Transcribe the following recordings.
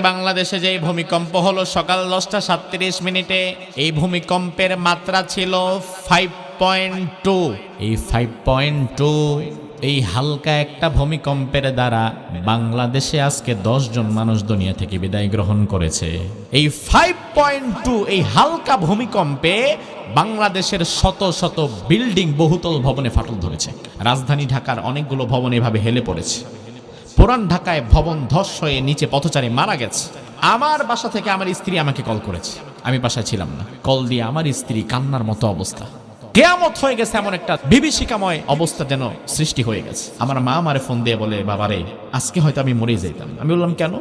বাংলাদেশে যে ভূমিকম্প হলো সকাল 10:37 এই ভূমিকম্পের মাত্রা ছিল 5.2। এই 5.2 এই হালকা একটা ভূমিকম্পের দ্বারা বাংলাদেশে আজকে 10 জন মানুষ দুনিয়া থেকে বিদায় গ্রহণ করেছে। এই 5.2 এই হালকা ভূমিকম্পে বাংলাদেশের শত শত বিল্ডিং বহুতল ভবনে ফাটল ধরেছে। রাজধানী ঢাকার অনেকগুলো ভবন এভাবে হেলে পড়েছে। পুরান ঢাকায় ভবন ধস হয়ে নিচে পথচারী মারা গেছে। আমার বাসা থেকে আমার স্ত্রী আমাকে কল করেছে, আমি বাসায় ছিলাম না। কল দিয়ে আমার স্ত্রী কান্নার মতো অবস্থা, কিয়ামত হয়ে গেছে, এমন একটা বিভীষিকাময় অবস্থা যেন সৃষ্টি হয়ে গেছে। আমার মা আমারে ফোন দিয়ে বলে, বাবারে আজকে হয়তো আমি মরে যাইতাম। আমি বললাম কেন?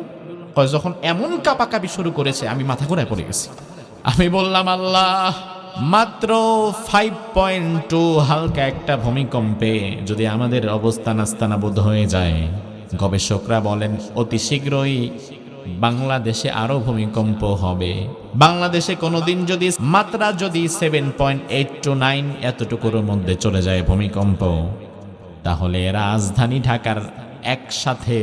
যখন এমন কাঁপাকাঁপি শুরু করেছে আমি মাথা ঘোরায় পড়ে গেছি। আমি বললাম আল্লাহ, মাত্র 5.2 হালকা একটা ভূমিকম্পে যদি আমাদের অবস্থা নাস্তানাবুদ হয়ে যায়, গবেষকরা বলেন অতি শীঘ্রই বাংলাদেশে আরো ভূমিকম্প হবে। বাংলাদেশে কোনোদিন যদি মাত্রা 7.8 to 9 এতটুকুর মধ্যে চলে যায় ভূমিকম্প, তাহলে রাজধানী ঢাকার একসাথে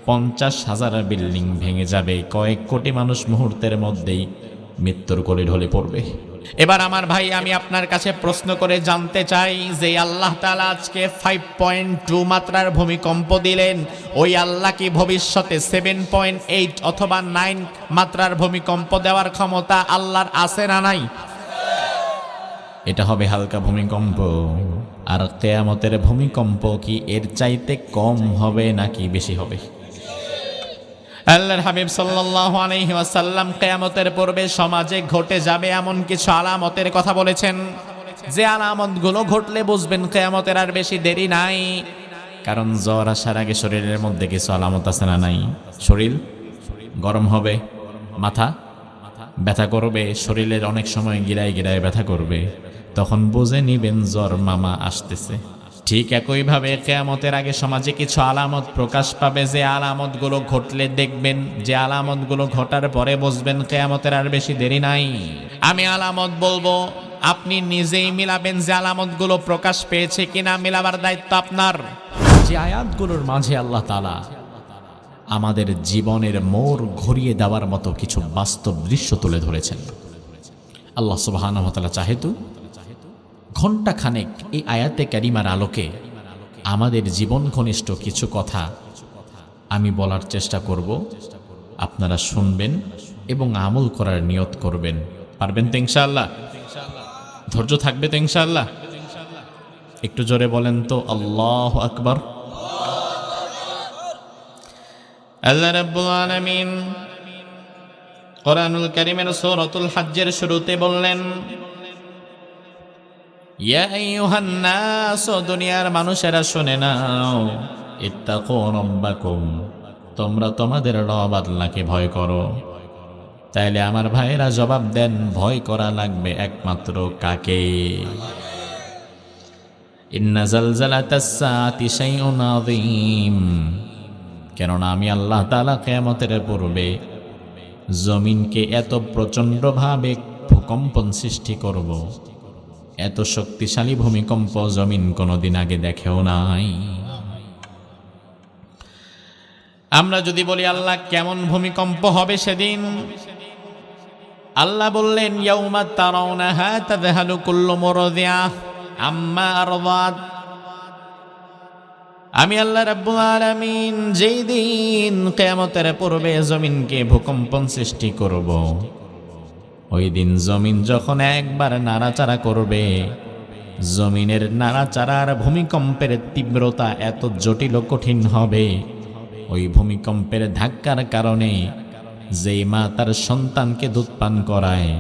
50,000 বিল্ডিং ভেঙে যাবে। কয়েক কোটি মানুষ মুহূর্তের মধ্যেই মৃত্যুর কোলে ঢলে পড়বে। এবার আমার ভাই, আমি আপনার কাছে প্রশ্ন করে জানতে চাই যে আল্লাহ তাআলা আজকে 5.2 মাত্রার ভূমিকম্প দিলেন, ওই আল্লাহ কি ভবিষ্যতে 7.8 অথবা 9 মাত্রার ভূমিকম্প দেওয়ার ক্ষমতা আল্লাহর আছে না নাই? এটা হবে হালকা ভূমিকম্প। আর কিয়ামতের ভূমিকম্প কি এর চাইতে কম হবে নাকি বেশি হবে? আল্লাহর হাবিব সাল্লাল্লাহু আলাইহি ওয়াসাল্লাম কিয়ামতের পূর্বে সমাজে ঘটে যাবে এমন কিছু আলামতের কথা বলেছেন, যে আলামতগুলো ঘটলে বুঝবেন কিয়ামতের আর বেশি দেরি নাই। কারণ জ্বর আসার আগে শরীরের মধ্যে কিছু আলামত আছে না নাই? শরীর গরম হবে, মাথা ব্যথা করবে, শরীরের অনেক সময় গিরায় গিরায় ব্যথা করবে, তখন বুঝে নিবেন জ্বর মামা আসতেছে। ঠিক একইভাবে কিয়ামতের আগে সমাজে কিছু আলামত প্রকাশ পাবে, যে আলামতগুলো ঘটলে দেখবেন, যে আলামতগুলো ঘটার পরে বুঝবেন কিয়ামতের আর বেশি দেরি নাই। আমি আলামত বলবো, আপনি নিজেই মিলাবেন যে আলামতগুলো প্রকাশ পেয়েছে কিনা, মিলাবার দায়িত্ব আপনার। যে আয়াতগুলোর মাঝে আল্লাহ তাআলা আমাদের জীবনের মোড় ঘুরিয়ে দেওয়ার মতো কিছু বাস্তব দৃশ্য তুলে ধরেছেন। আল্লাহ সুবহানাহু ওয়া তাআলা চাহেতু ঘণ্টাখানেক এই আয়াতে কারিমার আলোকে আমাদের জীবন ঘনিষ্ঠ কিছু কথা আমি বলার চেষ্টা করব। আপনারা শুনবেন এবং আমল করার নিয়ত করবেন। পারবেন তো ইনশাআল্লাহ? ধৈর্য থাকবে তো ইনশাআল্লাহ? একটু জোরে বলেন তো আল্লাহু আকবার। আল্লাহ রাব্বুল আলামিন কোরআনুল কারীমের সূরাতুল হজ্জের শুরুতে বললেন, ইয়া আইয়ুহান নাস, দুনিয়ার মানুষেরা শুনে নাও, ইত্তাকু রাব্বাকুম, তোমরা তোমাদের রব আল্লাহকে ভয় করো। তাইলে আমার ভাইয়েরা জবাব দেন, ভয় করা লাগবে একমাত্র কাকে? ইন্না জালজালাতাস সাআতি শাইউন আযীম, কেননা আমি আল্লাহ তাআলা কিয়ামতের পূর্বে জমিনকে এত প্রচণ্ডভাবে ভূকম্পন সৃষ্টি করব, এত শক্তিশালী ভূমিকম্প জমিন কোনোদিন আগে দেখেও নাই। আমরা যদি বলি আল্লাহ কেমন ভূমিকম্প হবে সেদিন, আল্লাহ বললেন, ইয়াউমা তারাউনাহা তাযহালু কুল্লু মুরদিআহ আম্মা আরদাত। আমি আল্লাহ রাব্বুল আলামিন যেই দিন কিয়ামতের পূর্বে জমিনকে ভূকম্পন সৃষ্টি করব, ওই দিন জমিন যখন একবার নাড়াচাড়া করবে, জমিনের নাড়াচাড়ার ভূমিকম্পের তীব্রতা এত জটিল ও কঠিন হবে, ওই ভূমিকম্পের ধাক্কার কারণে যেই মা তার সন্তানকে দুধ পান করায়,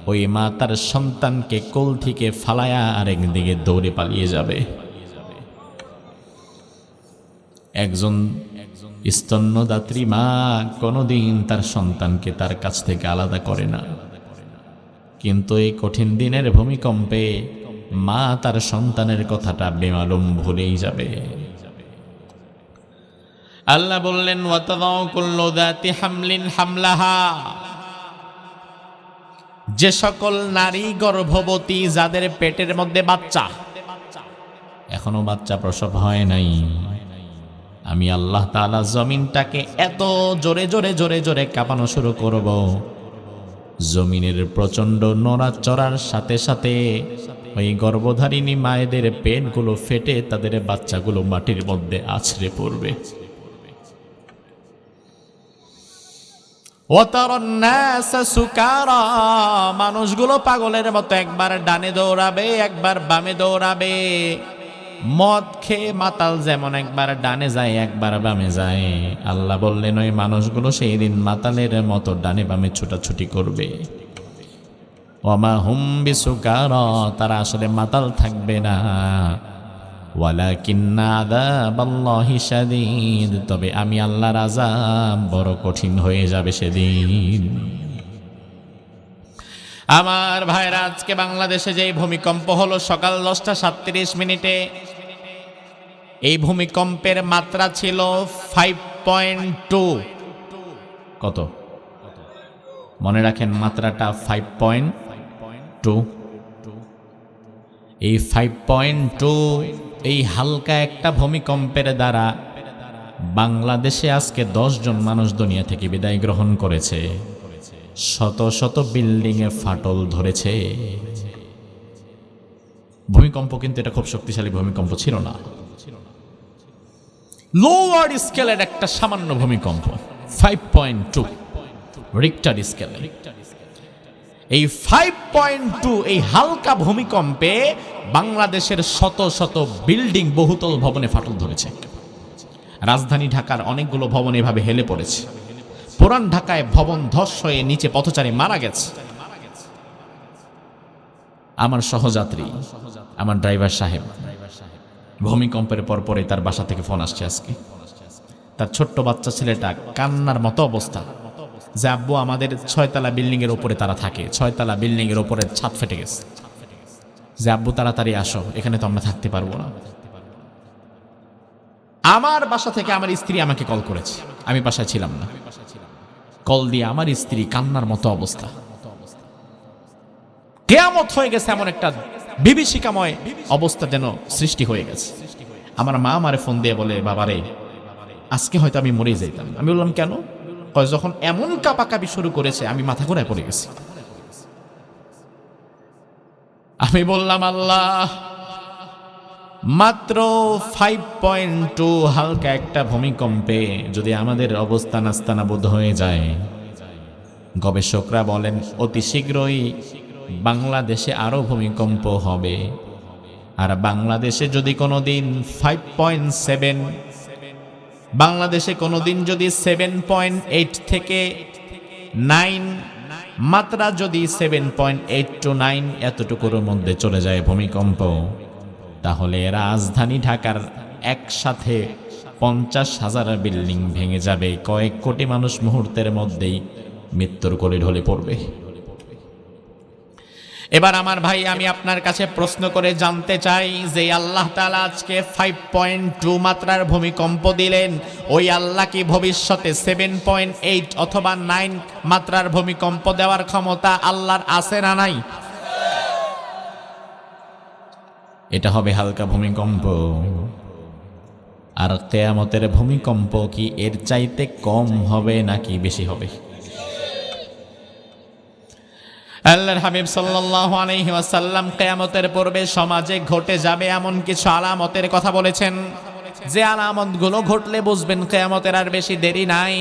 ওই মা তার সন্তানকে কোল থেকে ফালায়া আরেক দিকে দৌড়ে পালিয়ে যাবে। একজন স্তন্যদাত্রী মা কোনোদিন তার সন্তানকে তার কাছ থেকে আলাদা করে না, কিন্তু এই কঠিন দিনের ভূমিকম্পে মা তার সন্তানের কথাটা বেমালুম ভুলেই যাবে। আল্লাহ বললেন, ওয়াতাদাউ কুল্লু যাতি হামলিন হামলাহা, যে সকল নারী গর্ভবতী, যাদের পেটের মধ্যে বাচ্চা, এখনো বাচ্চা প্রসব হয় নাই, আমি আল্লাহ তাআলা জমিনটাকে এত জোরে জোরে জোরে জোরে কাঁপানো শুরু করব, জমিনের প্রচণ্ড নড়াচড়ার সাথে সাথে ওই গর্ভধারিণী মায়েদের পেটগুলো ফেটে তাদের বাচ্চাগুলো মাটির মধ্যে আছড়ে পড়বে। মানুষগুলো পাগলের মতো একবার ডানে দৌড়াবে, একবার বামে দৌড়াবে। মদ খেয়ে মাতাল যেমন একবার ডানে যায় একবার বামে যায়, আল্লাহ বললেন ওই মানুষগুলো সেই দিন মাতালের মতো ডানে বামে ছুটাছুটি করবে। ওয়ামা হুম বিসুকারা, তারা আসলে মাতাল থাকবে না। ওয়ালাকিন্না আযাবাল্লাহি শাদীদ, তবে আমি আল্লাহর আযাব বড় কঠিন হয়ে যাবে সেদিন। আমার ভাইরা, আজকে বাংলাদেশে যে ভূমিকম্প হলো সকাল 10:37, এই ভূমিকম্পের মাত্রা ছিল 5.2। কত মনে রাখেন মাত্রাটা 5.2। এই 5.2 এই হালকা একটা ভূমিকম্পের দ্বারা বাংলাদেশে আজকে 10 জন মানুষ দুনিয়া থেকে বিদায় গ্রহণ করেছে। শত শত বিল্ডিংয়ে ফাটল ধরেছে। ভূমিকম্প কিন্তু এটা খুব শক্তিশালী ভূমিকম্প ছিল না, লোয়ার স্কেলের একটা সামান্য ভূমিকম্প, 5.2 রিক্টার স্কেলে। এই 5.2 এই হালকা ভূমিকম্পে বাংলাদেশের শত শত বিল্ডিং বহুতল ভবনে ফাটল ধরেছে। রাজধানী ঢাকার অনেকগুলো ভবন এভাবে হেলে পড়েছে। পুরান ঢাকায় ভবন ধস হয়ে নিচে পথচারী মারা গেছে। আমার সহযাত্রী, আমার ড্রাইভার সাহেব, ভূমিকম্পের পরে তার বাসা থেকে ফোন আসছে আজকে। তার ছোট্ট বাচ্চা ছেলেটা কান্নার মতো অবস্থা যে আব্বু আমাদের 6তলা বিল্ডিং এর উপরে তারা থাকে, 6তলা বিল্ডিং এর উপরে ছাদ ফেটে গেছে, যে আব্বু তাড়াতাড়ি আসো, এখানে তো আমরা থাকতে পারবো না। আমার বাসা থেকে আমার স্ত্রী আমাকে কল করেছে, আমি বাসায় ছিলাম না। কল দিয়ে আমার স্ত্রী কান্নার মতো অবস্থা, কিয়ামত হয়ে গেছে এমন একটা বিভীষিকাময় অবস্থা যেন সৃষ্টি হয়ে গেছে। আমার মা আমারে ফোন দিয়ে বলে, বাবারে আজকে হয়তো আমি মরে যাইতাম। আমি বললাম কেন? যখন এমন কাঁপাকাঁপি শুরু করেছে আমি মাথা ঘুরায় পড়ে গেছি। আমি বললাম আল্লাহ, মাত্র 5.2 হালকা একটা ভূমিকম্পে যদি আমাদের অবস্থা নাস্তানাবুদ হয়ে যায়, গবেষকরা বলেন অতি শীঘ্রই বাংলাদেশে আরো ভূমিকম্প হবে। আর বাংলাদেশে যদি কোনোদিন 5.7, বাংলাদেশে কোনোদিন যদি 7.8 থেকে 9 মাত্রা যদি 7.8 to 9 এতটুকুর মধ্যে চলে যায় ভূমিকম্প, তাহলে রাজধানী ঢাকার একসাথে 50,000 বিল্ডিং ভেঙে যাবে। কয়েক কোটি মানুষ মুহূর্তের মধ্যেই মৃত্যুর কোলে ঢলে পড়বে। এবার আমার ভাই, আমি আপনার কাছে প্রশ্ন করে জানতে চাই যে আল্লাহ তাআলা আজকে 5.2 মাত্রার ভূমিকম্প দিলেন, ওই আল্লাহ কি ভবিষ্যতে 7.8 অথবা 9 মাত্রার ভূমিকম্প দেওয়ার ক্ষমতা আল্লাহর আছে না নাই? এটা হবে হালকা ভূমিকম্প। আর কিয়ামতের ভূমিকম্প কি এর চাইতে কম হবে নাকি বেশি হবে? আল্লাহর হাবিব সাল্লাল্লাহু আলাইহি ওয়াসাল্লাম কিয়ামতের পূর্বে সমাজে ঘটে যাবে এমন কিছু আলামতের কথা বলেছেন, যে আলামতগুলো ঘটলে বুঝবেন কিয়ামতের আর বেশি দেরি নাই।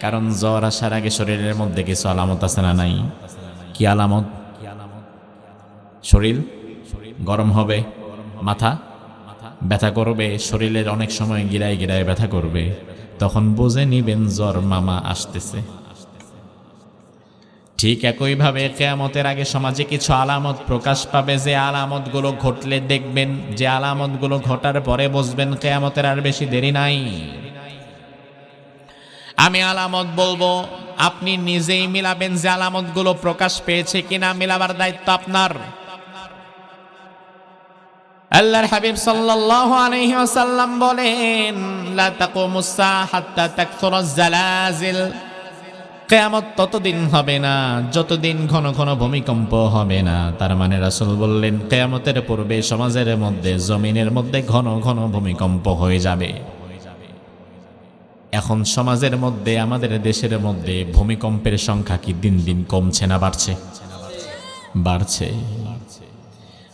কারণ জ্বর আসার আগে শরীরের মধ্যে কিছু আলামত আছে না নাই? কি আলামত? শরীর গরম হবে, মাথা ব্যথা করবে, শরীরের অনেক সময় গিরায় গিরায় ব্যথা করবে, তখন বুঝে নিবেন জ্বর মামা আসতেছে। ঠিক একইভাবে কিয়ামতের আগে সমাজে কিছু আলামত প্রকাশ পাবে, যে আলামতগুলো ঘটলে দেখবেন, যে আলামতগুলো ঘটার পরে বুঝবেন কিয়ামতের আর বেশি দেরি নাই। আমি আলামত বলবো, আপনি নিজেই মিলাবেন যে আলামতগুলো প্রকাশ পেয়েছে কিনা, মিলাবার দায়িত্ব আপনার। আল্লাহর হাবিব সাল্লাল্লাহু আলাইহি ওয়াসাল্লাম বলেন, লা তাকুমুস সাআ হাত্তা তাকসুরাজ জালাজিল, কিয়ামত ততদিন হবে না যতদিন ঘন ঘন ভূমিকম্প হবে না। তার মানে রাসূল বললেন কিয়ামতের পূর্বে সমাজের মধ্যে, জমিনের মধ্যে ঘন ঘন ভূমিকম্প হয়ে যাবে। এখন সমাজের মধ্যে, আমাদের দেশের মধ্যে ভূমিকম্পের সংখ্যা কি দিন দিন কমছে না বাড়ছে? বাড়ছে।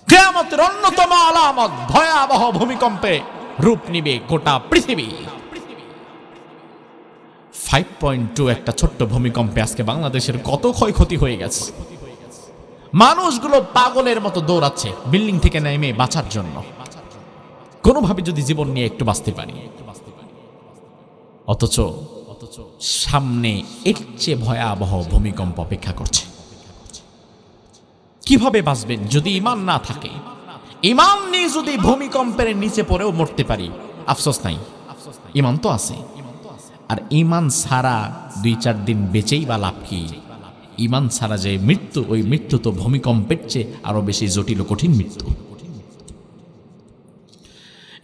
কিয়ামতের অন্যতম আলামত ভয়াবহ ভূমিকম্পে রূপ নিবে গোটা পৃথিবী। 5.2 একটা ছোট্ট ভূমিকম্পে আজকে বাংলাদেশের কত ক্ষয়ক্ষতি হয়ে গেছে। মানুষগুলো পাগলের মতো দৌড়াচ্ছে বিল্ডিং থেকে নেমে বাঁচার জন্য, কোনোভাবে যদি জীবন নিয়ে একটু বাঁচতে পারি। অথচ সামনে এর চেয়ে ভয়াবহ ভূমিকম্প অপেক্ষা করছে। কিভাবে বাঁচবেন যদি ঈমান না থাকে? ঈমান নিয়ে যদি ভূমিকম্পের নিচে পড়েও মরতে পারি, আফসোস নাই, ঈমান তো আছে। আর ঈমান ছাড়া 2-4 দিন বেঁচেই বা লাভ কি? ঈমান ছাড়া যে মৃত্যু, ওই মৃত্যু তো ভূমিকম্পের চেয়ে আরো বেশি জটিল ও কঠিন মৃত্যু।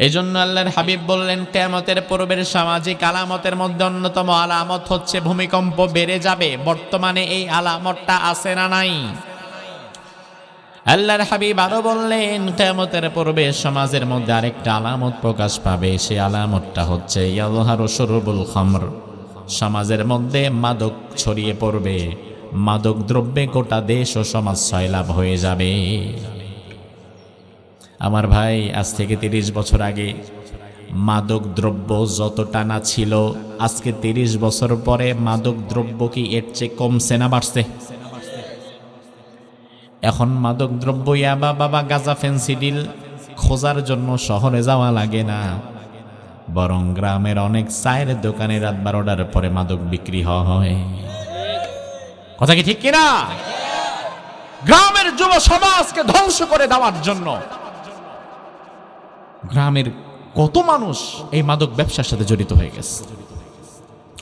এজন্য আল্লাহর হাবিব বললেন, কিয়ামতের পূর্বের সামাজিক আলামতের মধ্যে অন্যতম আলামত হচ্ছে ভূমিকম্প বেড়ে যাবে। বর্তমানে এই আলামতটা আছে না নাই? আল্লাহর হাবিব আরো বললেন, কিয়ামতের পূর্বে সমাজের মধ্যে আরেকটা আলামত প্রকাশ পাবে। সেই আলামতটা হচ্ছে ইয়াযহারু শুরবুল খামর। সমাজের মধ্যে মাদক ছড়িয়ে পড়বে, মাদক দ্রব্যে গোটা দেশ ও সমাজ সয়লাভ হয়ে যাবে। আমার ভাই, আজ থেকে 30 বছর আগে মাদক দ্রব্য যতটা না ছিল, আজকে 30 বছর পরে মাদক দ্রব্য কি এর চেয়ে কমছে না বাড়ছে? এখন মাদক দ্রব্য ইয়াবা, বাবা, গাঁজা, ফেন্সিডিল খোঁজার জন্য শহরে যাওয়া লাগে না, বরং গ্রামের অনেক চায়ের দোকানে রাত 12টার পরে মাদক বিক্রি হয়। কথা কি ঠিক কিনা? গ্রামের যুব সমাজকে ধ্বংস করে দেওয়ার জন্য গ্রামের কত মানুষ এই মাদক ব্যবসার সাথে জড়িত হয়ে গেছে।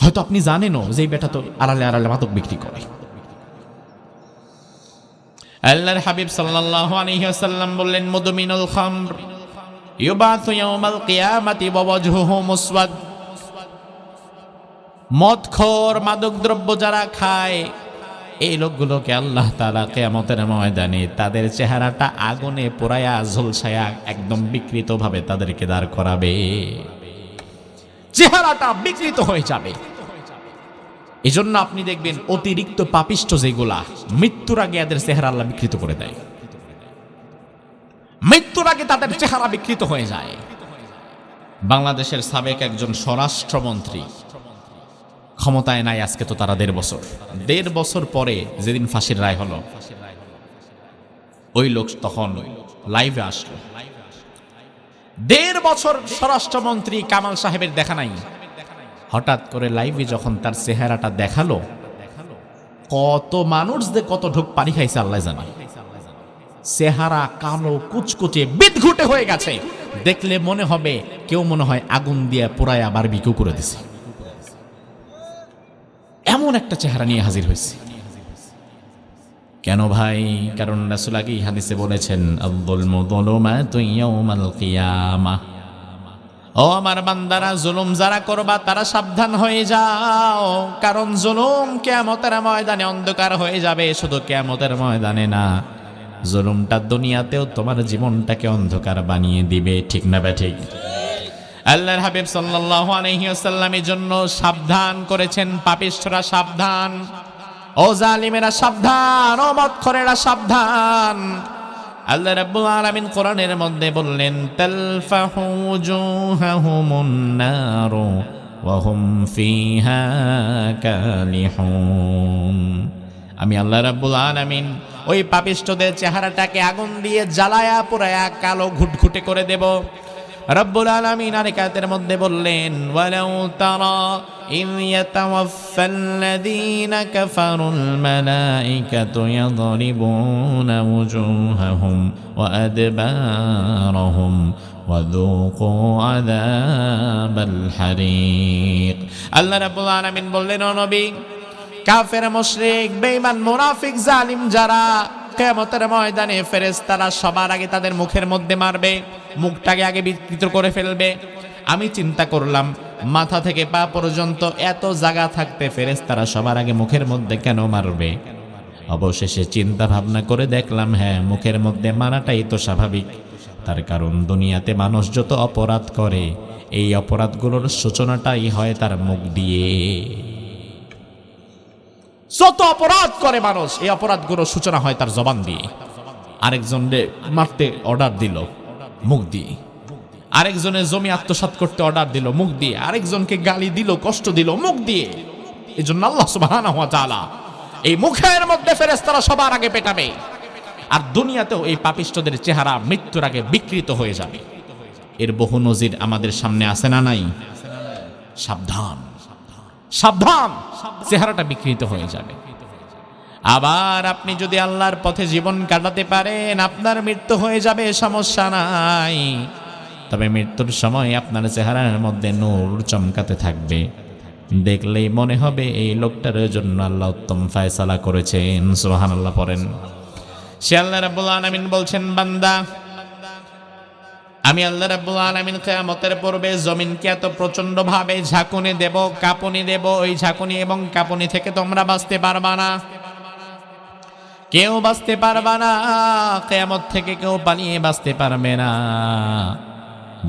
হয়তো আপনি জানেনও যে এই বেটা তো আড়ালে আড়ালে মাদক বিক্রি করে। আল্লাহর হাবিব সাল্লাল্লাহু আলাইহি ওয়াসাল্লাম বললেন, মুদমিনুল খামর ইউবাতু ইয়াউমাল কিয়ামাতি ওয়া ওয়াজহুহু মুসওয়াদ। মদখোর, মাদক দ্রব্য যারা খায়, এই লোকগুলোকে আল্লাহ তাআলা কিয়ামতের ময়দানে তাদের চেহারাটা আগুনে পোড়ায়া ঝলসায়া একদম বিকৃত ভাবে তাদেরকে দাঁড় করাবে। চেহারাটা বিকৃত হয়ে যাবে। এজন্য আপনি দেখবেন অতিরিক্ত পাপিষ্ঠ যেগুলা, মৃত্যুর আগে এদের চেহারা আল্লাহ বিকৃত করে দেয়। মৃত্যুর আগে তাদের চেহারা বিকৃত হয়ে যায়। বাংলাদেশের সাবেক একজন স্বরাষ্ট্রমন্ত্রী ক্ষমতায় নাই আজকে তো তারা 1.5 বছর পরে যেদিন ফাঁসির রায় হলো, ওই লোক তখন লাইভে আসলো। 1.5 বছর স্বরাষ্ট্রমন্ত্রী কামাল সাহেবের দেখা নাই। হঠাৎ করে লাইভে যখন তার চেহারাটা দেখালো, কত মানুষ যে কত ঢোক পানি খাইছে আল্লাহ জানে। চেহারা কালো কুচকুচে বিদঘুটে হয়ে গেছে। দেখলে মনে হবে কেউ মনে হয় আগুন দিয়ে পোড়ায় আবার বিক্রি করে দিছে। এমন একটা চেহারা নিয়ে হাজির হয়েছে। কেন ভাই? কারণ রাসূল আগেই হাদিসে বলেছেন, আয-যুলমু যুলুমাতুন ইয়াউমাল কিয়ামাহ। ও আমার বান্দারা, জুলুম যারা করবা তারা সাবধান হয়ে যাও, কারণ জুলুম কিয়ামতের ময়দানে অন্ধকার হয়ে যাবে। শুধু কিয়ামতের ময়দানে না, জুলুমটা দুনিয়াতেও তোমার জীবনটাকে অন্ধকার বানিয়ে দিবে। ঠিক না বে ঠিক? আল্লাহর হাবিব সাল্লাল্লাহু আলাইহি ওয়াসাল্লামের জন্য সাবধান করেছেন, পাপিষ্ঠরা সাবধান, ও জালিমেরা সাবধান, ও মদখোরেরা সাবধান। আল্লাহ রাব্বুল আলামিন কোরআনের মধ্যে বললেন, তালফাহু উজুহাহুমুন নারু ওয়া হুম ফিহা কালিহুন। আমি আল্লাহ রাব্বুল আলামিন ওই পাপিষ্ঠদের চেহারাটাকে আগুন দিয়ে জ্বালায়া পোড়ায়া কালো ঘুটঘুটে করে দেব। রব্বুল আলামিন আরেক আয়াতের মধ্যে বললেন, ওয়ালাউ তারা ইয ইয়াতাওয়াফফাল্লাযীনা কাফারুল মালাইকাতু ইয়াদরিবুনা ওয়ুজুহাহুম ওয়া আদবারহুম ওয়াযুকু আযাবাল হারিক। আল্লাহ রাব্বুল আলামিন বললেন, ও নবী, কাফের, মুশরিক, বেঈমান, মুনাফিক, জালিম যারা, কিয়ামতের ময়দানে ফেরেশতারা সবার আগে তাদের মুখের মধ্যে মারবে, মুখটাকে আগে বিকৃত করে ফেলবে। আমি চিন্তা করলাম, মাথা থেকে পা পর্যন্ত এত জায়গা থাকতে ফেরেশতারা সবার আগে মুখের মধ্যে কেন মারবে? অবশেষে চিন্তা ভাবনা করে দেখলাম, হ্যাঁ, মুখের মধ্যে মারাটাই তো স্বাভাবিক। তার কারণ দুনিয়াতে মানুষ যত অপরাধ করে, এই অপরাধগুলোর সূচনাটাই হয় তার মুখ দিয়ে। যত অপরাধ করে মানুষ, এই অপরাধগুলোর সূচনা হয় তার জবান দিয়ে। আরেকজনের মারতে অর্ডার দিল, মুখ দিয়ে। আরেকজনের জমি আত্মসাৎ করতে অর্ডার দিল, মুখ দিয়ে। আরেকজনকে গালি দিল, কষ্ট দিল, মুখ দিয়ে। এই জন্য আল্লাহ সুবহানাহু ওয়া তাআলা এই মুখের মধ্যে ফেরেশতারা সবার আগে পেটাবে। আর দুনিয়াতেও এই পাপিষ্ঠদের চেহারা মৃত্যুর আগে বিকৃত হয়ে যাবে। এর বহু নজির আমাদের সামনে আছে না নাই? সাবধান, সাবধান, চেহারাটা বিকৃত হয়ে যাবে। আবার আপনি যদি আল্লাহর পথে জীবন কাটাতে পারেন, আপনার মৃত্যু হয়ে যাবে, সমস্যা নাই। তবে মৃত্যুর সময় আপনার চেহারার মধ্যে নূর চমকাতে থাকবে। দেখলেই মনে হবে এই লোকটার জন্য আল্লাহ উত্তম ফয়সালা করেছেন। সুবহানাল্লাহ পড়েন। সে আল্লাহ রাব্বুল আলামিন বলছেন, বান্দা, আমি আল্লাহ রাব্বুল আলামিন কিয়ামতের পূর্বে জমিনকে এত প্রচন্ড ভাবে ঝাঁকুনি দেব, কাঁপুনি দেব, ওই ঝাঁকুনি এবং কাঁপুনি থেকে তোমরা বাঁচতে পারবা না, কেউ বাঁচতে পারবা না। কিয়ামত থেকে কেউ পালিয়ে বাঁচতে পারবে না।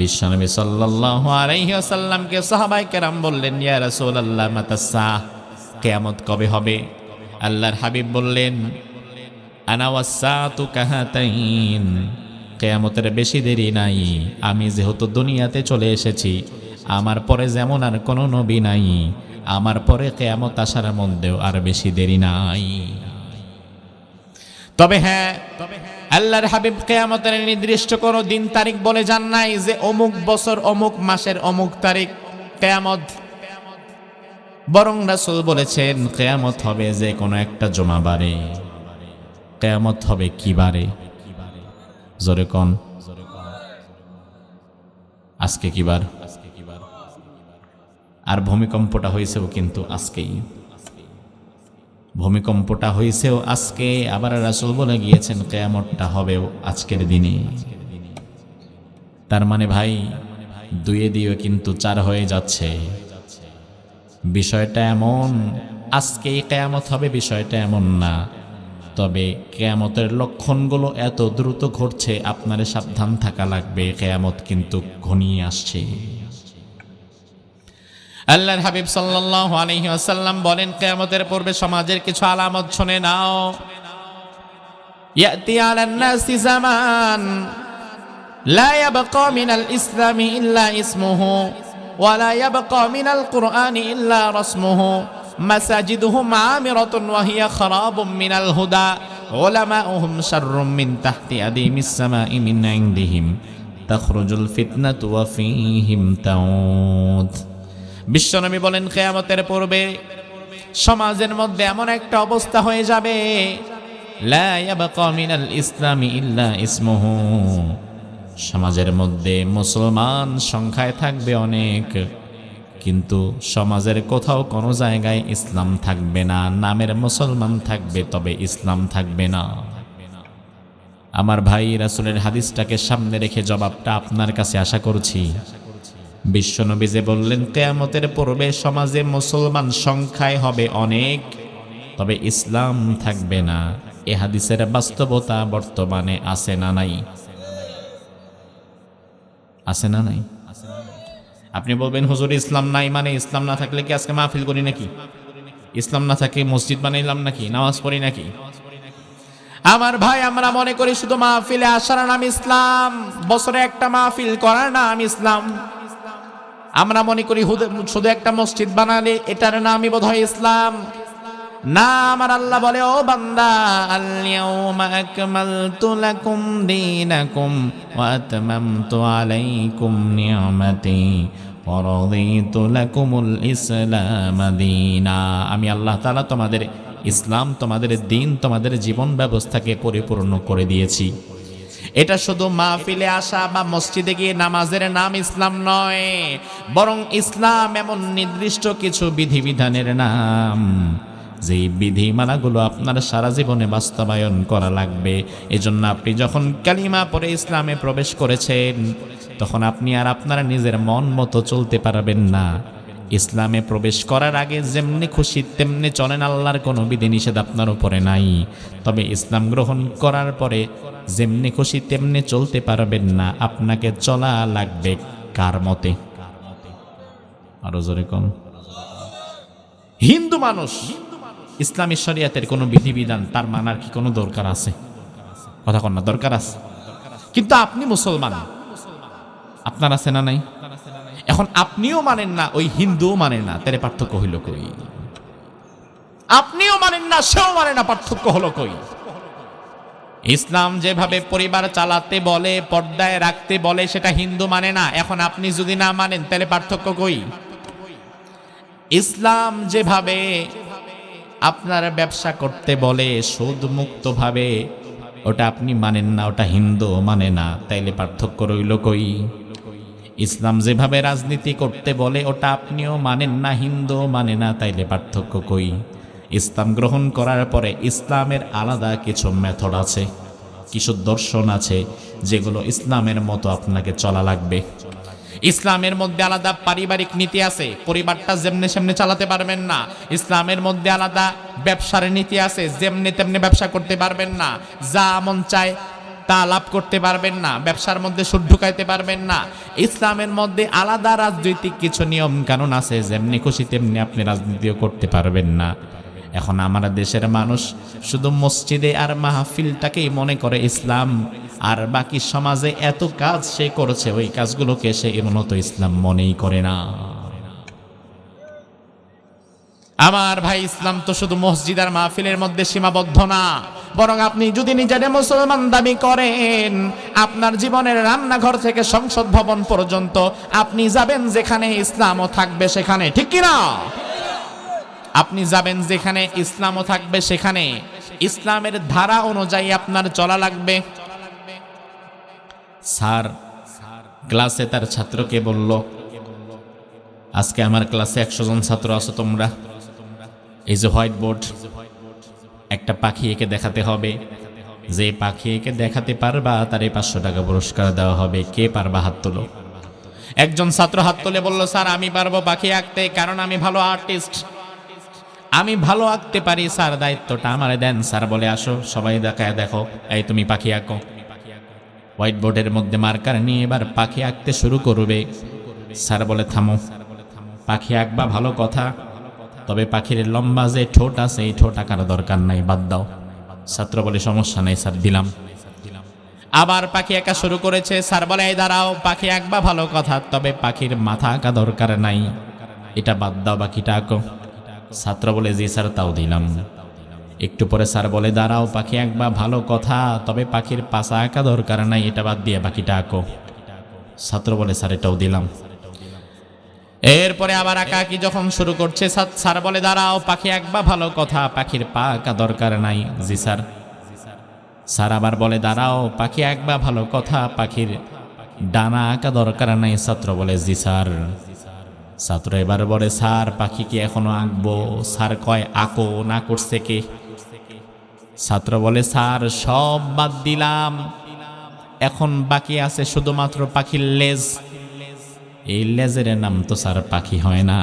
বিশ্বনবী সাল্লাল্লাহু আলাইহি ওয়াসাল্লামকে সাহাবায়ে কেরাম বললেন, ইয়া রাসূলুল্লাহ মাতাস-সাআহ, কিয়ামত কবে হবে? আল্লাহর হাবিব বললেন, আনা ওয়াস-সাআতু কাহাতাইন, কিয়ামতের বেশি দেরি নাই। আমি যেহেতু দুনিয়াতে চলে এসেছি, আমার পরে যেমন আর কোনো নবী নাই, আমার পরে কিয়ামত আসার মধ্যেও আর বেশি দেরি নাই। তবে হ্যাঁ, আল্লাহর হাবিব কিয়ামতের নির্দিষ্ট কোনো দিন তারিখ বলে যান নাই যে অমুক বছর অমুক মাসের অমুক তারিখ কিয়ামত। বরং রাসূল বলেছেন কিয়ামত হবে যে কোনো একটা জুমাবারে। কিয়ামত হবে কি বারে? জোরে কোন? আজকে কি বার? আর ভূমিকম্পটা হয়েছেও কিন্তু আজকেই। ভূমিকম্পটা হয়েছেও আজকে। আবার রাসূল বলে গিয়েছেন কিয়ামতটা হবেও আজকের দিনে। তার মানে ভাই, দুয়ে দিয়ে কিন্তু 4 হয়ে যাচ্ছে। বিষয়টা এমন, আজকেই কিয়ামত হবে বিষয়টা এমন না। তবে কিয়ামতের লক্ষণগুলো এত দ্রুত ঘটছে, আপনারে সাবধান থাকা লাগবে। কিয়ামত কিন্তু ঘনিয়ে আসছে। আল্লাহর হাবিব সাল্লাল্লাহু আলাইহি ওয়াসাল্লাম বলেন, কিয়ামতের পূর্বে সমাজের কিছু আলামত শুনে নাও। ইয়াতি আলান নাসি জামান লা ইয়াবকা মিনাল ইসলামি ইল্লা ইসমুহু ওয়া লা ইয়াবকা মিনাল কুরআনি ইল্লা রাসমুহু মাসাজিদুহুম আমিরাতুন ওয়া হিয়া খারাবুম মিনাল হুদা উলামাউহুম শাররুম মিন তাহতি আদিমিস সামাই মিন ইনদিহিম তাখরুজুল ফিতনাতু ওয়া ফীহিম তাউদ। বিশ্বনবী বলেন, কিয়ামতের পূর্বে সমাজের মধ্যে এমন একটা অবস্থা হয়ে যাবে, লা ইয়াবকা মিনাল ইসলামি ইল্লা ইসমুহু, সমাজের মধ্যে মুসলমান সংখ্যায় থাকবে অনেক, কিন্তু সমাজের কোথাও কোনো জায়গায় ইসলাম থাকবে না। নামের মুসলমান থাকবে, তবে ইসলাম থাকবে না। আমার ভাই, রাসূলের হাদিসটাকে সামনে রেখে জবাবটা আপনার কাছে আশা করছি। বিশ্বনবী যে বললেন কিয়ামতের পূর্বে সমাজে মুসলমান সংখ্যায় হবে অনেক, তবে ইসলাম থাকবে না, এ হাদিসের বাস্তবতা বর্তমানে আছে না নাই? আছে না নাই? আপনি বলবেন, হুজুর ইসলাম নাই মানে? ইসলাম না থাকলে কি আজকে মাহফিল করি নাকি? ইসলাম না থাকে মসজিদ বানাইলাম নাকি? নামাজ পড়ি নাকি? আমার ভাই, আমরা মনে করি শুধু মাহফিলে আসার নাম ইসলাম, বছরে একটা মাহফিল করার নাম ইসলাম। আমরা মনে করি শুধু একটা মসজিদ বানালে এটার নামই বোধহয় ইসলাম। না, আমার আল্লাহ বলে, ও বান্দা, আল-ইয়াউমা আকমালতু লাকুম দীনাকুম ওয়া আতমামতু আলাইকুম নি'মাতি ওয়া রাদিতু লাকুমুল ইসলাম দীনা। আমি আল্লাহ তাআলা তোমাদের ইসলাম, তোমাদের দ্বীন, তোমাদের জীবন ব্যবস্থাকে পরিপূর্ণ করে দিয়েছি। এটা শুধু মাহফিলে আসা বা মসজিদে গিয়ে নামাজের নাম ইসলাম নয়, বরং ইসলাম এমন নির্দিষ্ট কিছু বিধিবিধানের নাম, যেই বিধিমালাগুলো আপনার সারা জীবনে বাস্তবায়ন করা লাগবে। এজন্য আপনি যখন কালিমা পড়ে ইসলামে প্রবেশ করেছেন, তখন আপনি আর আপনার নিজের মন মতো চলতে পারবেন না। ইসলামে প্রবেশ করার আগে যেমনি খুশি তেমনি চলেন, আল্লাহর কোনো বিধিনিষেধ আপনার উপরে নাই। তবে ইসলাম গ্রহণ করার পরে যেমনি খুশি তেমনি চলতে পারবেন না, আপনাকে চলা লাগবে কার মতে? আরো জোরে কোন। হিন্দু মানুষ ইসলামী শরিয়াতের কোনো বিধিবিধান তার মানার কি কোনো দরকার আছে? কথা কন না, দরকার আছে। কিন্তু আপনি মুসলমান, আপনার আছে না নাই? এখন আপনিও মানেন না, ওই হিন্দুও মানে না, তাহলে পার্থক্য হইল কই? আপনিও মানেন না, সেও মানে না, পার্থক্য হলো কই? ইসলাম যেভাবে পরিবার চালাতে বলে, পর্দায় রাখতে বলে, সেটা হিন্দু মানে না। এখন আপনি যদি না মানেন তাহলে পার্থক্য কই? ইসলাম যেভাবে আপনার ব্যবসা করতে বলে সুদ মুক্ত ভাবে, ওটা আপনি মানেন না, ওটা হিন্দু মানে না, তাইলে পার্থক্য রইল কই? ইসলাম যেভাবে রাজনীতি করতে বলে ওটা আপনিও মানেন না, হিন্দু মানে না, তাইলে পার্থক্য কই? ইসলাম গ্রহণ করার পরে ইসলামের আলাদা কিছু মেথড আছে, কিছু দর্শন আছে, যেগুলো ইসলামের মতো আপনাকে চলা লাগবে। ইসলামের মধ্যে আলাদা পারিবারিক নীতি আছে, পরিবারটা যেমনি সেমনি চালাতে পারবেন না। ইসলামের মধ্যে আলাদা ব্যবসার নীতি আছে, যেমনি তেমনি ব্যবসা করতে পারবেন না, যা মন চায় তা লাভ করতে পারবেন না, ব্যবসার মধ্যে সুদ ঢুকাইতে পারবেন না। ইসলামের মধ্যে আলাদা রাজনৈতিক কিছু নিয়ম কানুন আছে, যেমনি খুশি তেমনি আপনি রাজনীতিও করতে পারবেন না। এখন আমার দেশের মানুষ শুধু মসজিদে আর মাহফিলটাকেই মনে করে ইসলাম, আর বাকি সমাজে এত কাজ সে করেছে, ওই কাজগুলোকে সে উন্নত ইসলাম মনেই করে না। আমার ভাই, ইসলাম তো শুধু মসজিদ আর মাহফিলের মধ্যে সীমাবদ্ধ না, বরং আপনি যদি নিজের মুসলমান দাবি করেন, আপনার জীবনের রান্নাঘর থেকে সংসদ ভবন পর্যন্ত আপনি যাবেন যেখানে ইসলামও থাকবে সেখানে, ঠিক কিনা? আপনি যাবেন যেখানে ইসলামও থাকবে সেখানে, ইসলামের ধারা অনুযায়ী আপনার চলা লাগবে। স্যার ক্লাসে তার ছাত্রকে বলল, আজকে আমার ক্লাসে 100 জন ছাত্র আছো তোমরা, এই যে হোয়াইট বোর্ড, একটা পাখি এঁকে দেখাতে হবে, যে পাখি এঁকে দেখাতে পারবা তারে 500 টাকা পুরস্কার দেওয়া হবে। কে পারবা? হাত তোলো। একজন ছাত্র হাত তুলে বলল, স্যার আমি পারবো পাখি আঁকতে, কারণ আমি ভালো আর্টিস্ট, আমি ভালো আঁকতে পারি, স্যার দায়িত্বটা আমারে দেন। স্যার বলে, আসো সবাই দেখায় দেখো, এই তুমি পাখি আঁকো। হোয়াইট বোর্ডের মধ্যে মার্কার নিয়ে এবার পাখি আঁকতে শুরু করবে। স্যার বলে, থামো, পাখি আঁকবা ভালো কথা, তবে পাখির লম্বা যে ঠোঁট আছে এই ঠোঁট আঁকার দরকার নাই, বাদ দাও। ছাত্র বলে, সমস্যা নাই স্যার, দিলাম। আবার পাখি আঁকা শুরু করেছে। স্যার বলে, এই দাঁড়াও, পাখি আঁকবা ভালো কথা, তবে পাখির মাথা আঁকা দরকার নাই, এটা বাদ দাও, বাকিটা আঁকো। ছাত্র বলে, জি স্যার, তাও দিলাম। একটু পরে স্যার বলে, দাঁড়াও, পাখি আঁকবা ভালো কথা, তবে পাখির পাছা আঁকা দরকার নাই, এটা বাদ দিয়ে বাকিটা আঁকো। ছাত্র বলে, স্যার এটাও দিলাম। এরপরে আবার আঁকাআঁকি যখন শুরু করছে, স্যার বলে, দাঁড়াও, পাখি আঁকবা ভালো কথা, পাখির পা আঁকা দরকার নাই। জি স্যার। স্যার আবার বলে, দাঁড়াও, পাখি আঁকবা ভালো কথা, পাখির ডানা আঁকা দরকার নাই। ছাত্র বলে, জি স্যার। ছাত্র এবার বলে, স্যার পাখি কি এখনো আঁকবো? স্যার কয়, আঁকো, না করছে কে? ছাত্র বলে, স্যার সব বাদ দিলাম, এখন বাকি আছে শুধুমাত্র পাখির লেজ। এই লেজের নাম তো স্যার পাখি হয় না।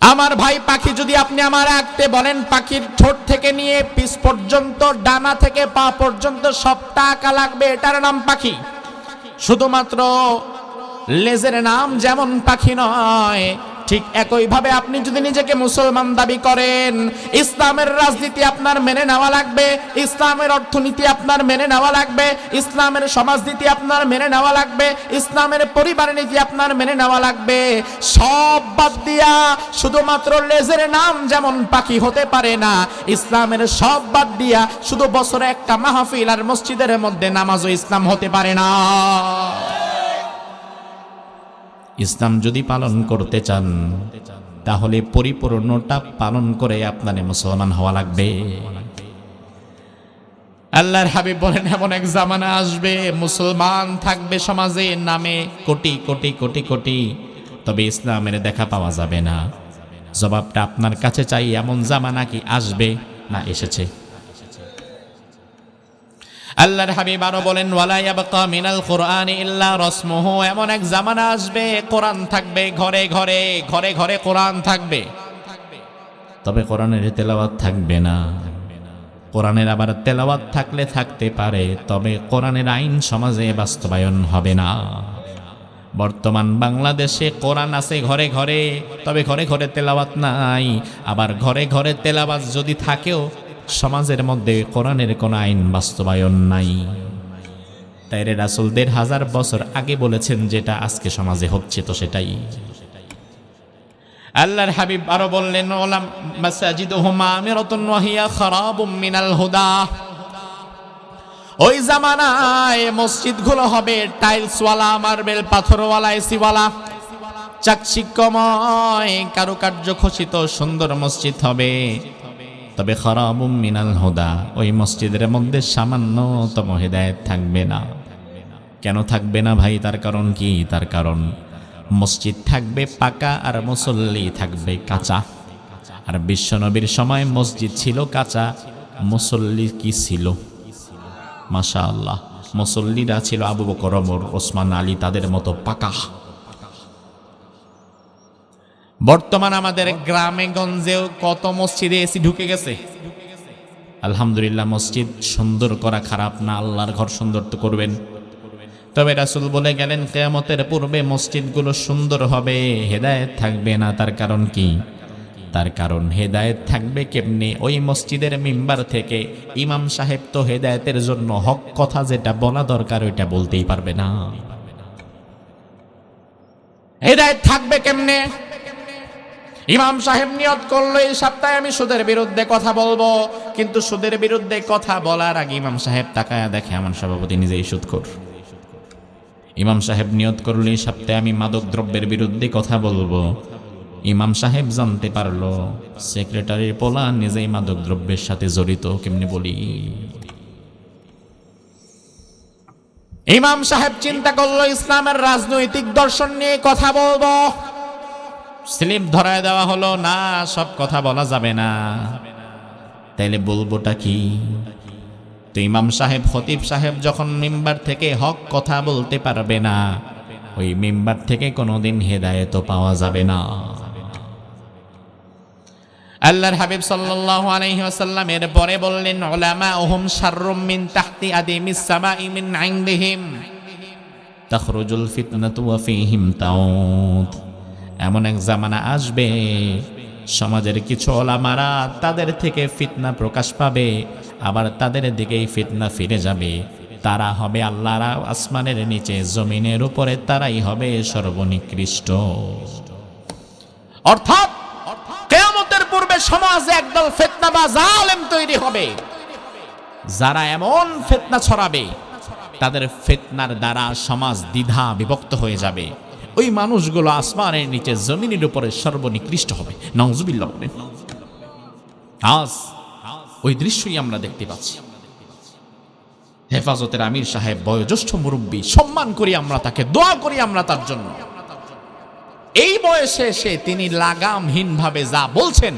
আমার ভাই, পাখি যদি আপনি আমার আঁকতে বলেন, পাখির ঠোঁট থেকে নিয়ে পিছ পর্যন্ত, ডানা থেকে পা পর্যন্ত সবটা আঁকা লাগবে, এটার নাম পাখি। শুধুমাত্র লেজের নাম যেমন পাখি নয়, ঠিক একইভাবে আপনি যদি নিজেকে মুসলমান দাবি করেন, ইসলামের রাজনীতি আপনার মেনে নেওয়া লাগবে, ইসলামের অর্থনীতি আপনার মেনে নেওয়া লাগবে, ইসলামের সমাজনীতি আপনার মেনে নেওয়া লাগবে, ইসলামের পরিবার নীতি আপনার মেনে নেওয়া লাগবে। সব বাদ দিয়া শুধুমাত্র লেজের নাম যেমন পাখি হতে পারে না, ইসলামের সব বাদ দিয়া শুধু বছরে একটা মাহফিল আর মসজিদের মধ্যে নামাজও ইসলাম হতে পারে না। ইসলাম যদি পালন করতে চান, তাহলে পরিপূর্ণটা পালন করে আপনার মুসলমান হওয়া লাগবে। আল্লাহর হাবিব বলেন, এমন এক জামানা আসবে, মুসলমান থাকবে সমাজে নামে কোটি কোটি কোটি কোটি, তবে ইসলামের দেখা পাওয়া যাবে না। জবাবটা আপনার কাছে চাই, এমন জামানা কি আসবে না এসেছে? আল্লাহর হাবিব আরো বলেন, ওয়ালা ইয়াবকা মিনাল কুরআনি ইল্লা রাসমুহু, এমন এক জামানা আসবে কোরআন থাকবে ঘরে ঘরে, ঘরে ঘরে কোরআন থাকবে, তবে কোরআনের তেলাওয়াত থাকবে না। কোরআনের আবার তেলাওয়াত থাকলে থাকতে পারে, তবে কোরআনের আইন সমাজে বাস্তবায়ন হবে না। বর্তমান বাংলাদেশে কোরআন আছে ঘরে ঘরে, তবে ঘরে ঘরে তেলাওয়াত নাই। আবার ঘরে ঘরে তেলাওয়াত যদি থাকেও সমাজের মধ্যে কোরআনের কোনো আইন বাস্তবায়ন নাই। তাই রাসূল ১৫০০ বছর আগে বলেছেন যেটা আজকে সমাজে হচ্ছে তো সেটাই। আল্লাহর হাবিব আরো বললেন, ওলাম মাসাজিদুহুম আমিরাতুন ওয়া হিয়া খারাবুম মিনাল হুদা। ওই জামানায় মসজিদগুলো হবে টাইলসওয়ালা, মার্বেল পাথরওয়ালা, এসিওয়ালা, চাকচিক্যময় কারুকার্য খচিত সুন্দর মসজিদ হবে। তবে খারাবুম মিনাল হুদা, ওই মসজিদের মধ্যে সামান্যতম হেদায়েত থাকবে না। কেন থাকবে না ভাই? তার কারণ কি? তার কারণ মসজিদ থাকবে পাকা আর মুসল্লি থাকবে কাঁচা। আর বিশ্বনবীর সময় মসজিদ ছিল কাঁচা, মুসল্লি কি ছিল? মাশাআল্লাহ, মুসল্লিরা ছিল আবু বকর, ওমর, ওসমান, আলী, তাদের মতো পাকা। বর্তমান আমাদের গ্রামে গঞ্জেও কত মসজিদে এসি ঢুকে গেছে। আলহামদুলিল্লাহ, মসজিদ সুন্দর করা খারাপ না, আল্লাহর ঘর সুন্দর তো করবেন। তবে রাসূল বলে গেলেন কিয়ামতের পূর্বে মসজিদগুলো সুন্দর হবে, হেদায়েত থাকবে না। তার কারণ কি? তার কারণ হেদায়েত থাকবে কেমনে? ওই মসজিদের মিম্বার থেকে ইমাম সাহেব তো হেদায়েতের জন্য হক কথা যেটা বলা দরকার ওইটা বলতেই পারবে না। হেদায়েত থাকবে কেমনে? ইমাম সাহেব নিয়ত করলো এই সপ্তাহে আমি সুদের বিরুদ্ধে কথা বলবো, কিন্তু সুদের বিরুদ্ধে কথা বলার আগে ইমাম সাহেব তাকায়া দেখে আমার সভাপতি নিজেই সুদখোর। ইমাম সাহেব নিয়ত করলো এই সপ্তাহে আমি মাদক দ্রব্যের বিরুদ্ধে কথা বলবো। ইমাম সাহেব জানতে পারলো সেক্রেটারির পোলা নিজেই মাদক দ্রব্যের সাথে জড়িত। কেমনে বলি? ইমাম সাহেব চিন্তা করলো ইসলামের রাজনৈতিক দর্শন নিয়ে কথা বলবো। স্লিপ ধরায় দেওয়া হলো, না সব কথা বলা যাবে না। তাইলে বলবোটা কি? তো ইমাম সাহেব, খতিব সাহেব যখন মিম্বার থেকে হক কথা বলতে পারবে না, ওই মিম্বার থেকে কোনোদিন হেদায়েত পাওয়া যাবে না। আল্লাহর হাবিব সাল্লাল্লাহু আলাইহি ওয়াসাল্লাম এর পরে বললেন, উলামাউহুম শাররুম মিন তাহতি আদিমিস সামাই মিন ইনদিহিম তাখরুজুল ফিতনাতু ওয়া ফীহিম তাউত। এমন এক জামানা আসবে সমাজের কিছু ওলামারা তাদের থেকে ফিতনা প্রকাশ পাবে, আবার তাদের দিকেই ফিতনা ফিরে যাবে। তারা হবে আল্লাহর আসমানের নিচে জমিনের উপরে, তারাই হবে সর্বনিকৃষ্ট। অর্থাৎ কিয়ামতের পূর্বে সমাজে একদল ফিতনাবাজ আলেম তৈরি হবে, যারা এমন ফিতনা ছড়াবে তাদের ফিতনার দ্বারা সমাজ দ্বিধা বিভক্ত হয়ে যাবে। ওই মানুষগুলো আসমানের নিচে জমিনের উপরে সর্বনিকৃষ্ট হবে। নাউজুবিল্লাহ বলেন। আজ ওই দৃশ্যই আমরা দেখতে পাচ্ছি। হেফাজতের আমির সাহেব বয়োজ্যেষ্ঠ মুরব্বী, সম্মান করি আমরা তাকে, দোয়া করি আমরা তার জন্য। এই বয়সে এসে তিনি লাগামহীন ভাবে যা বলছেন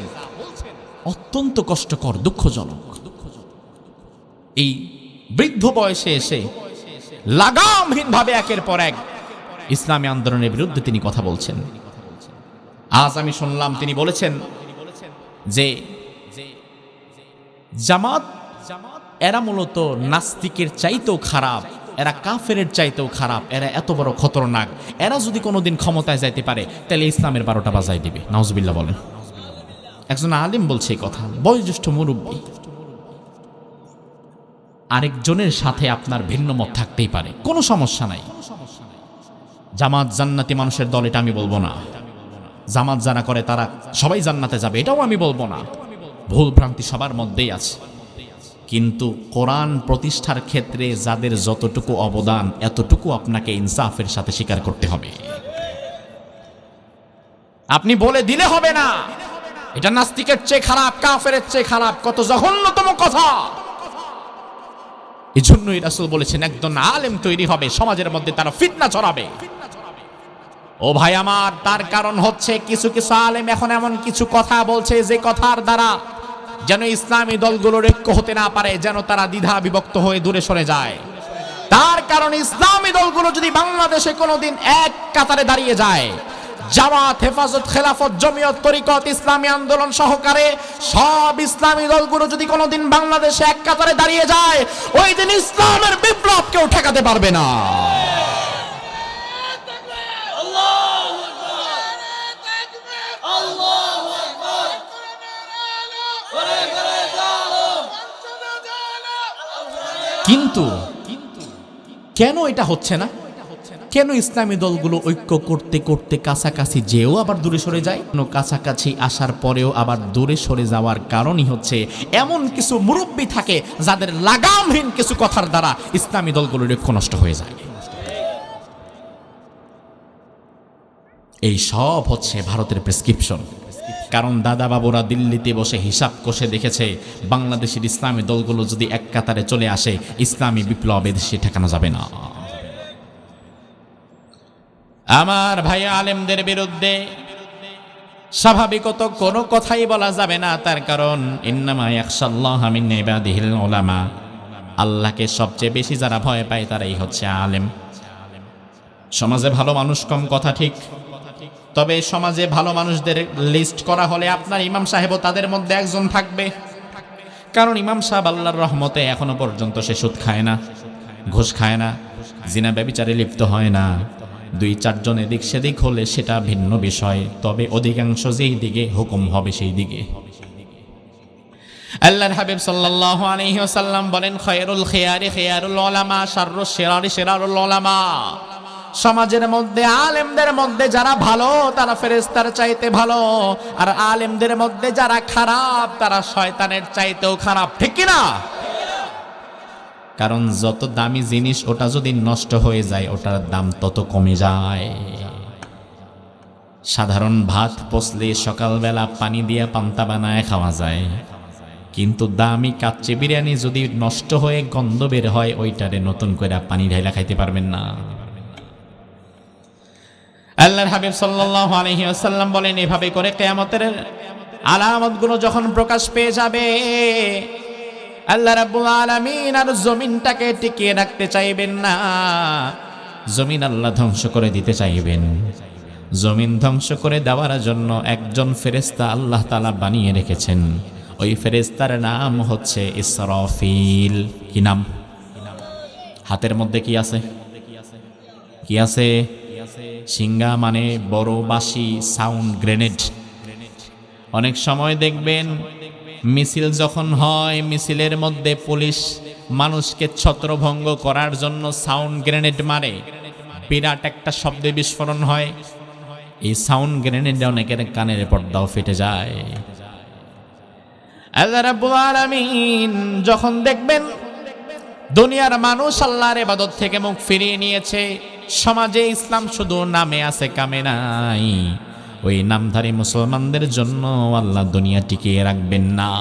অত্যন্ত কষ্টকর, দুঃখজনক। এই বৃদ্ধ বয়সে এসে লাগামহীন ভাবে একের পর এক ইসলামী আন্দোলনের বিরুদ্ধে তিনি কথা বলছেন। আজ আমি শুনলাম তিনি বলেছেন যে জামাত এরা মূলত নাস্তিকের চাইতেও খারাপ, এরা কাফেরের চাইতেও খারাপ, এরা এত বড় খতরনাক, এরা যদি কোনোদিন ক্ষমতায় যাইতে পারে তাহলে ইসলামের ১২টা বাজায় দিবে। নাউজুবিল্লাহ বলেন। একজন আলিম বলছে এই কথা, বয়োজ্যেষ্ঠ মুরব্বী। আরেকজনের সাথে আপনার ভিন্ন মত থাকতেই পারে, কোনো সমস্যা নাই। জামাত জান্নাতি মানুষের দল, এটা আমি বলবো না। জামাত যারা করে তারা সবাই জান্নাতে যাবে, এটাও আমি বলবো না। ভুল ভ্রান্তি সবার মধ্যেই আছে, কিন্তু কোরআন প্রতিষ্ঠার ক্ষেত্রে যাদের যতটুকু অবদান এতটুকু আপনাকে ইনসাফের সাথে স্বীকার করতে হবে। আপনি বলে দিলে হবে না এটা নাস্তিকের চেয়ে খারাপ, কাফেরের চেয়ে খারাপ। কত জঘন্যতম কথা! এই জন্যই রাসূল বলেছেন একজন আলেম তৈরি হবে সমাজের মধ্যে, তারা ফিতনা ছড়াবে। ও ভাই আমার, তার কারণ হচ্ছে কিছু কিছু আলেম এখন এমন কিছু কথা বলছে যে কথার দ্বারা যেন ইসলামী দলগুলোর ঐক্য হতে না পারে, যেন তারা দ্বিধা বিভক্ত হয়ে দূরে সরে যায়। তার কারণ ইসলামী দলগুলো যদি বাংলাদেশে কোনোদিন এক কাতারে দাঁড়িয়ে যায়, জামাত, হেফাজত, খেলাফত, জমিয়ত, তরিকত, ইসলামী আন্দোলন সহকারে সব ইসলামী দলগুলো যদি কোনোদিন বাংলাদেশে এক কাতারে দাঁড়িয়ে যায়, ওই দিন ইসলামের বিপ্লব কেউ ঠেকাতে পারবে না। কিন্তু কেন এটা হচ্ছে না? কেন ইসলামী দলগুলো ঐক্য করতে করতে কাছাকাছি যেও আবার দূরে সরে যায়? কাছাকাছি আসার পরেও আবার দূরে সরে যাওয়ার কারণই হচ্ছে এমন কিছু মুরব্বী থাকে যাদের লাগামহীন কিছু কথার দ্বারা ইসলামী দলগুলোর ঐক্য নষ্ট হয়ে যায়। এই সব হচ্ছে ভারতের প্রেসক্রিপশন। কারণ দাদা বাবুরা দিল্লিতে বসে হিসাব কষে দেখেছে বাংলাদেশের ইসলামী দলগুলো যদি এক কাতারে চলে আসে ইসলামী বিপ্লব এদেশে ঠেকানো যাবে না। আমার ভাই আলেমদের বিরুদ্ধে স্বাভাবিকত কোনো কথাই বলা যাবে না, তার কারণ ইন্নামা ইয়াখশাল্লাহা মিন ইবাদিহিল উলামা, আল্লাহকে সবচেয়ে বেশি যারা ভয় পায় তারাই হচ্ছে আলেম। সমাজে ভালো মানুষ কম, কথা ঠিক, তবে সমাজে ভালো মানুষদের লিস্ট করা হলে আপনার ইমাম সাহেবও তাদের মধ্যে একজন থাকবে। কারণ ইমাম সাহেব আল্লাহর রহমতে এখনো পর্যন্ত সে সুদ খায় না, ঘুষ খায় না, জিনা ব্যভিচারে লিপ্ত হয় না। 2-4 জন এদিক সেদিক হলে সেটা ভিন্ন বিষয়, তবে অধিকাংশ যেই দিকে হুকুম হবে সেই দিকে। আল্লাহর হাবিব সাল্লাল্লাহু আলাইহি ওয়াসাল্লাম বলেন, খায়রুল খিয়ারি খিয়ারুল উলামা, শাররুশ শিরারি শিরারুল উলামা। সমাজের মধ্যে আলেমদের মধ্যে যারা ভালো তারা ফেরেশতার চাইতে ভালো, আর আলেমদের মধ্যে যারা খারাপ তারা শয়তানের চাইতেও খারাপ, ঠিক কি না? কারণ যত দামি জিনিস ওটা যদি নষ্ট হয়ে যায় ওটার দাম তত কমে যায়। সাধারণ ভাত পচলে সকালবেলা পানি দিয়ে পান্তা বানায় খাওয়া যায়, কিন্তু দামি কাচ্চি বিরিয়ানি যদি নষ্ট হয়ে গন্ধ বের হয় ওইটারে নতুন করে পানি ঢাইলা খাইতে পারবেন না। আল্লাহর হাবিব সাল্লাল্লাহু আলাইহি ওয়াসাল্লাম বলেন, এভাবে করে কিয়ামতের আলামতগুলো যখন প্রকাশ পেয়ে যাবে, আল্লাহ রাব্বুল আলামিন আর জমিনটাকে টিকিয়ে রাখতে চাইবেন না, জমিন আল্লাহ ধ্বংস করে দিতে চাইবেন। জমিন ধ্বংস করে দেওয়ার জন্য একজন ফেরেশতা আল্লাহ তাআলা বানিয়ে রেখেছেন, ওই ফেরেশতার নাম হচ্ছে ইসরাফিল। কি নাম? হাতের মধ্যে কি আছে? কি আছে? সিঙ্গা মানে বড় বাঁশি, সাউন্ড গ্রেনেড। অনেক সময় দেখবেন মিছিল যখন হয়, মিছিলের মধ্যে পুলিশ মানুষকে ছত্রভঙ্গ করার জন্য সাউন্ড গ্রেনেড মারে, বিরাট একটা শব্দে বিস্ফোরণ হয়। এই সাউন্ড গ্রেনেডে অনেকের কানের পর্দাও ফেটে যায়। আল্লাহ রাব্বুল আলামিন যখন দেখবেন দুনিয়ার মানুষ আল্লাহর ইবাদত থেকে মুখ ফিরিয়ে নিয়েছে, সমাজে ইসলাম শুধু নামে আছে কামে নাই, ওই নামধারী মুসলমানদের জন্য আল্লাহ দুনিয়া টিকিয়ে রাখবেন না।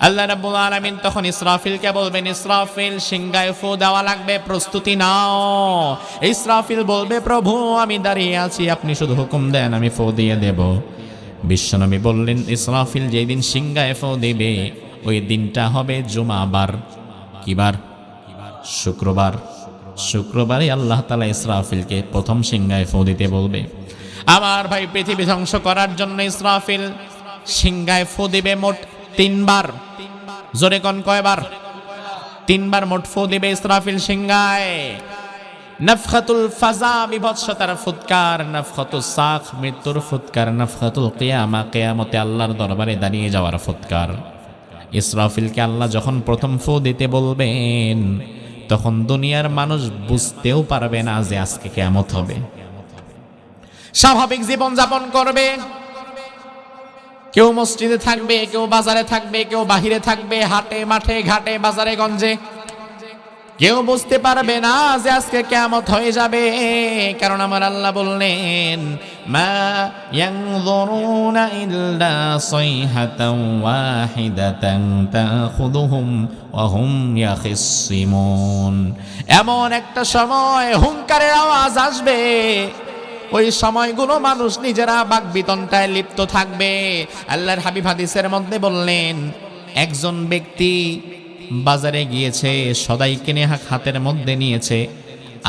আল্লাহ রাব্বুল আলামিন তখন ইসরাফিলকে বলবেন, ইসরাফিল সিংহায় ফু দেওয়া লাগবে, প্রস্তুতি নাও। ইসরাফিল বলবে, প্রভু আমি দাঁড়িয়ে আছি, আপনি শুধু হুকুম দেন আমি ফু দিয়ে দেব। বিশ্বনবী বললেন, ইসরাফিল যেই দিন সিংহায় ফু দিবে ওই দিনটা হবে জুমাবার। কি বার? শুক্রবার। শুক্রবারে আল্লাহ তাআলা ইসরাফিলকে প্রথম সিংহায় ফু দিতে বলবে। আমার ভাই, পৃথিবী ধ্বংস করার জন্য ইসরাফিল সিংহায় ফু দিবে মোট 3 বার। জোরে কোন কয়বার? 3 বার মোট ফু দিবে ইসরাফিল সিংহায়। নাফখাতুল ফাজা বিভৎসতার ফুৎকার, নাফখাতুস সাখ মৃত্যুর ফুৎকার, নাফখাতুল কিয়ামা কিয়ামতে আল্লাহর দরবারে দাঁড়িয়ে যাওয়ার ফুৎকার। ইসরাফিলকে আল্লাহ যখন প্রথম ফু দিতে বলবেন তখন দুনিয়ার মানুষ বুঝতেও পারবে না যে আজকে কিয়ামত হবে। স্বাভাবিক জীবন যাপন করবে, কেউ মসজিদে থাকবে, কেউ বাজারে থাকবে, কেউ বাহিরে থাকবে, হাটে মাঠে ঘাটে বাজারে গঞ্জে। কেউ বুঝতে পারবে না যে আজকে কিয়ামত হয়ে যাবে, কারণ আমার আল্লাহ বললেন, মা ইয়ানজুরুনা ইল্লা সাইহাতান ওয়াহিদাতান তাখুযুহুম ওয়া হুম ইয়াখিসসিমুন। এমন একটা সময় হুঙ্কারের আওয়াজ আসবে, ওই সময়গুলো মানুষ নিজেরা বাকবিতণ্ডায় লিপ্ত থাকবে। আল্লাহর হাবিব হাদিসের মধ্যে বললেন, একজন ব্যক্তি বাজারে গিয়েছে, সদাই কিনে হাতের মধ্যে নিয়েছে,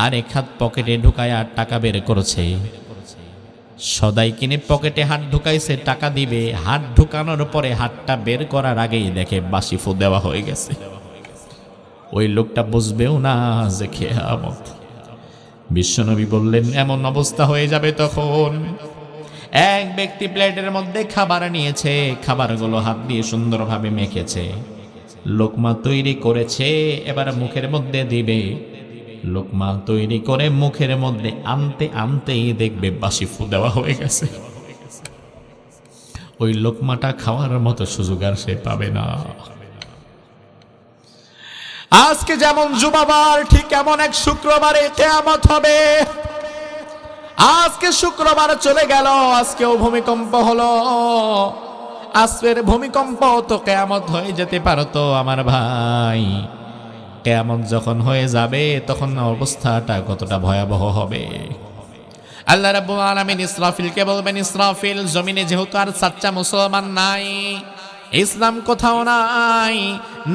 আর এক হাত পকেটে ঢুকায় আর টাকা বের করেছে। সদাই কিনে পকেটে হাত ঢুকাইছে, টাকা দিবে, হাত ঢুকানোর পরে হাতটা বের করার আগেই দেখে বাসি ফু দেওয়া হয়ে গেছে। ওই লোকটা বুঝবেও না যে কিয়ামত। বিশ্বনবী বললেন, এমন অবস্থা হয়ে যাবে তখন। এক ব্যক্তি প্লেটের মধ্যে খাবার নিয়েছে, খাবারগুলো হাত দিয়ে সুন্দরভাবে মেখেছে, লোকমা তৈরি করেছে, এবার মুখের মধ্যে দিবে। লোকমা তৈরি করে মুখের মধ্যে আনতে আনতেই দেখবে বাসি ফু দেওয়া হয়ে গেছে। ওই লোকমাটা খাওয়ার মতো সুযোগ আর সে পাবে না। আজকে যেমন জুমাবার, ঠিক এমন এক শুক্রবারে কিয়ামত হবে। আজকে শুক্রবার চলে গেল, আজকেও ভূমিকম্প হলো। আজকের ভূমিকম্প তো কিয়ামত হয়ে যেতে পারতো আমার ভাই। কিয়ামত যখন হয়ে যাবে তখন অবস্থাটা কতটা ভয়াবহ হবে। আল্লাহ রাব্বুল আলামিন ইসরাফিলকে বলবেন, ইসরাফিল, জমিনে যেহেতু আর সাচ্চা মুসলমান নাই, ইসলাম কোথাও নাই,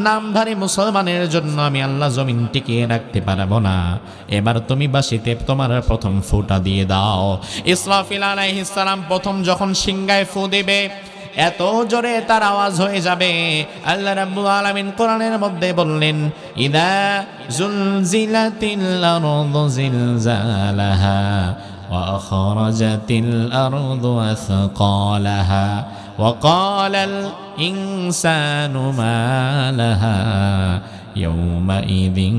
নামধারী মুসলমানের জন্য আমি আল্লাহ জমিন টিকিয়ে রাখতে পারবো না। এবার তুমি বাঁশিতে তোমার প্রথম ফুটা দিয়ে দাও। ইসরাফিল আলাইহিস সালাম প্রথম যখন সিংগায় ফু দিবে, এত জোরে তার আওয়াজ হয়ে যাবে। আল্লাহ রাব্বুল আলামিন কোরআনের মধ্যে বললেন, ইদা জুলজিলাতিল আরদু জিলজালাহা ওয়া আখরাজাতিল আরদু আসকালাহা ওয়া ক্বালাল ইনসানু মা লাহা ইয়াওমাইযিন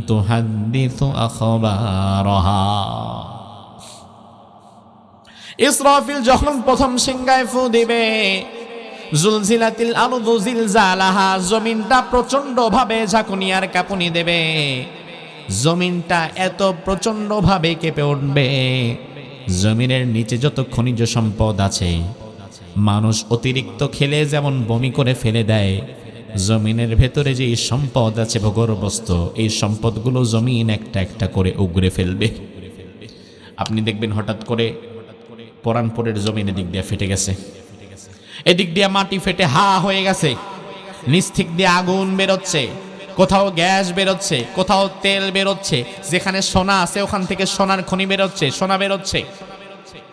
তুহাদ্দিসু আখবারাহা। ইসরাফিল যখন প্রথম সিংগায় ফু দিবে, জুলজিলাতিল আরদু জিলজালাহা, জমিনটা প্রচন্ড ভাবে ঝাঁকুনি আর কাঁপুনি দেবে। জমিনটা এত প্রচন্ড ভাবে কেঁপে উঠবে, জমিনের নিচে যত খনিজ সম্পদ আছে, মানুষ অতিরিক্ত খেলে যেমন বমি করে ফেলে দেয়, জমিনের ভেতরে যে সম্পদ আছে ভূগর্ভস্থ, এই সম্পদগুলো জমিন একটা একটা করে উগরে ফেলবে। আপনি দেখবেন হঠাৎ করে পরানপুরের জমিনের দিক দিয়ে ফেটে গেছে, এদিক দিয়ে মাটি ফেটে হা হয়ে গেছে, নিচ থেকে দিয়ে আগুন বেরোচ্ছে, কোথাও গ্যাস বেরোচ্ছে, কোথাও তেল বেরোচ্ছে, যেখানে সোনা আছে ওখান থেকে সোনার খনি বেরোচ্ছে, সোনা বেরোচ্ছে,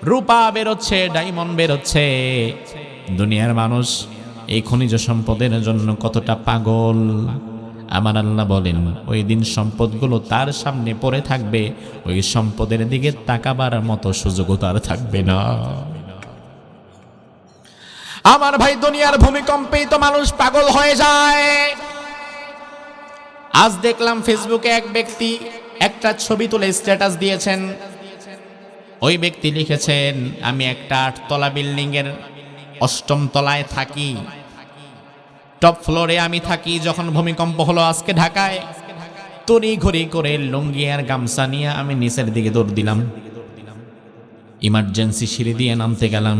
রূপা বেরোচ্ছে, ডায়মন্ড বেরোচ্ছে। দুনিয়ার মানুষ এই খনিজ সম্পদের জন্য কতটা পাগল। আমার আল্লাহ বলেন, ওই দিন সম্পদগুলো তার সামনে পড়ে থাকবে, ওই সম্পদের দিকে তাকাবার মতো সুযোগও তার থাকবে না। আমার ভাই, দুনিয়ার ভূমিকম্পেই তো মানুষ পাগল হয়ে যায়। আজ দেখলাম ফেসবুকে এক ব্যক্তি একটা ছবি তুলে স্ট্যাটাস দিয়েছেন। ওই ব্যক্তি লিখেছেন, আমি একটা 8 তলা বিল্ডিং এর 8ম তলায় থাকি, টপ ফ্লোরে আমি থাকি। যখন ভূমিকম্প হলো আজকে ঢাকায়, তড়ি ঘড়ি করে লুঙ্গি আর গামছা নিয়ে আমি নিচের দিকে দৌড় দিলাম। ইমার্জেন্সি সিঁড়ি দিয়ে নামতে গেলাম।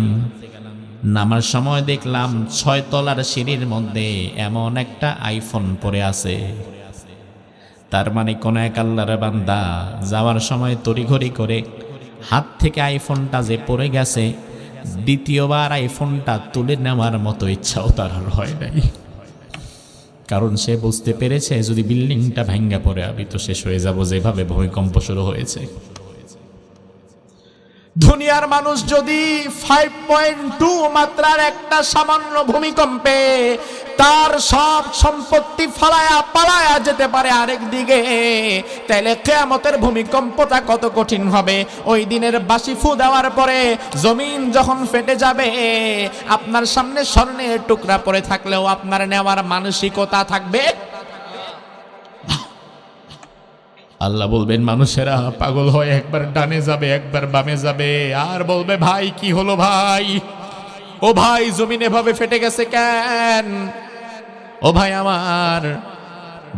নামার সময় দেখলাম 6 তলার সিঁড়ির মধ্যে এমন একটা আইফোন পড়ে আছে। তার মানে কোন এক আল্লাহর বান্দা যাওয়ার সময় তড়িঘড়ি করে হাত থেকে আইফোনটা যে পড়ে গেছে, দ্বিতীয়বার আইফোনটা তুলে নেওয়ার মতো ইচ্ছাও তার আর হয় নাই। কারণ সে বুঝতে পেরেছে, যদি বিল্ডিংটা ভাঙ্গা পড়ে আমি তো শেষ হয়ে যাব, যেভাবে ভূমিকম্প শুরু হয়েছে। দুনিয়ার মানুষ যদি 5.2 মাত্রার একটা সামান্য ভূমিকম্পে তার সব সম্পত্তি ফালায়া পালায়া যেতে পারে আরেক দিকে, তাইলে কিয়ামতের ভূমিকম্পটা কত কঠিন হবে। ওই দিনের বাঁশি ফু দেওয়ার পরে জমিন যখন ফেটে যাবে, আপনার সামনে স্বর্ণের টুকরা পড়ে থাকলেও আপনার নেওয়ার মানসিকতা থাকবে। আল্লাহ বলবেন, মানুষেরা পাগল হয়, একবার ডানে যাবে, একবার বামে যাবে, আর বলবে, ভাই কি হলো ভাই, ও ভাই জমিন এভাবে ফেটে গেছে কেন? ও ভাই আমার,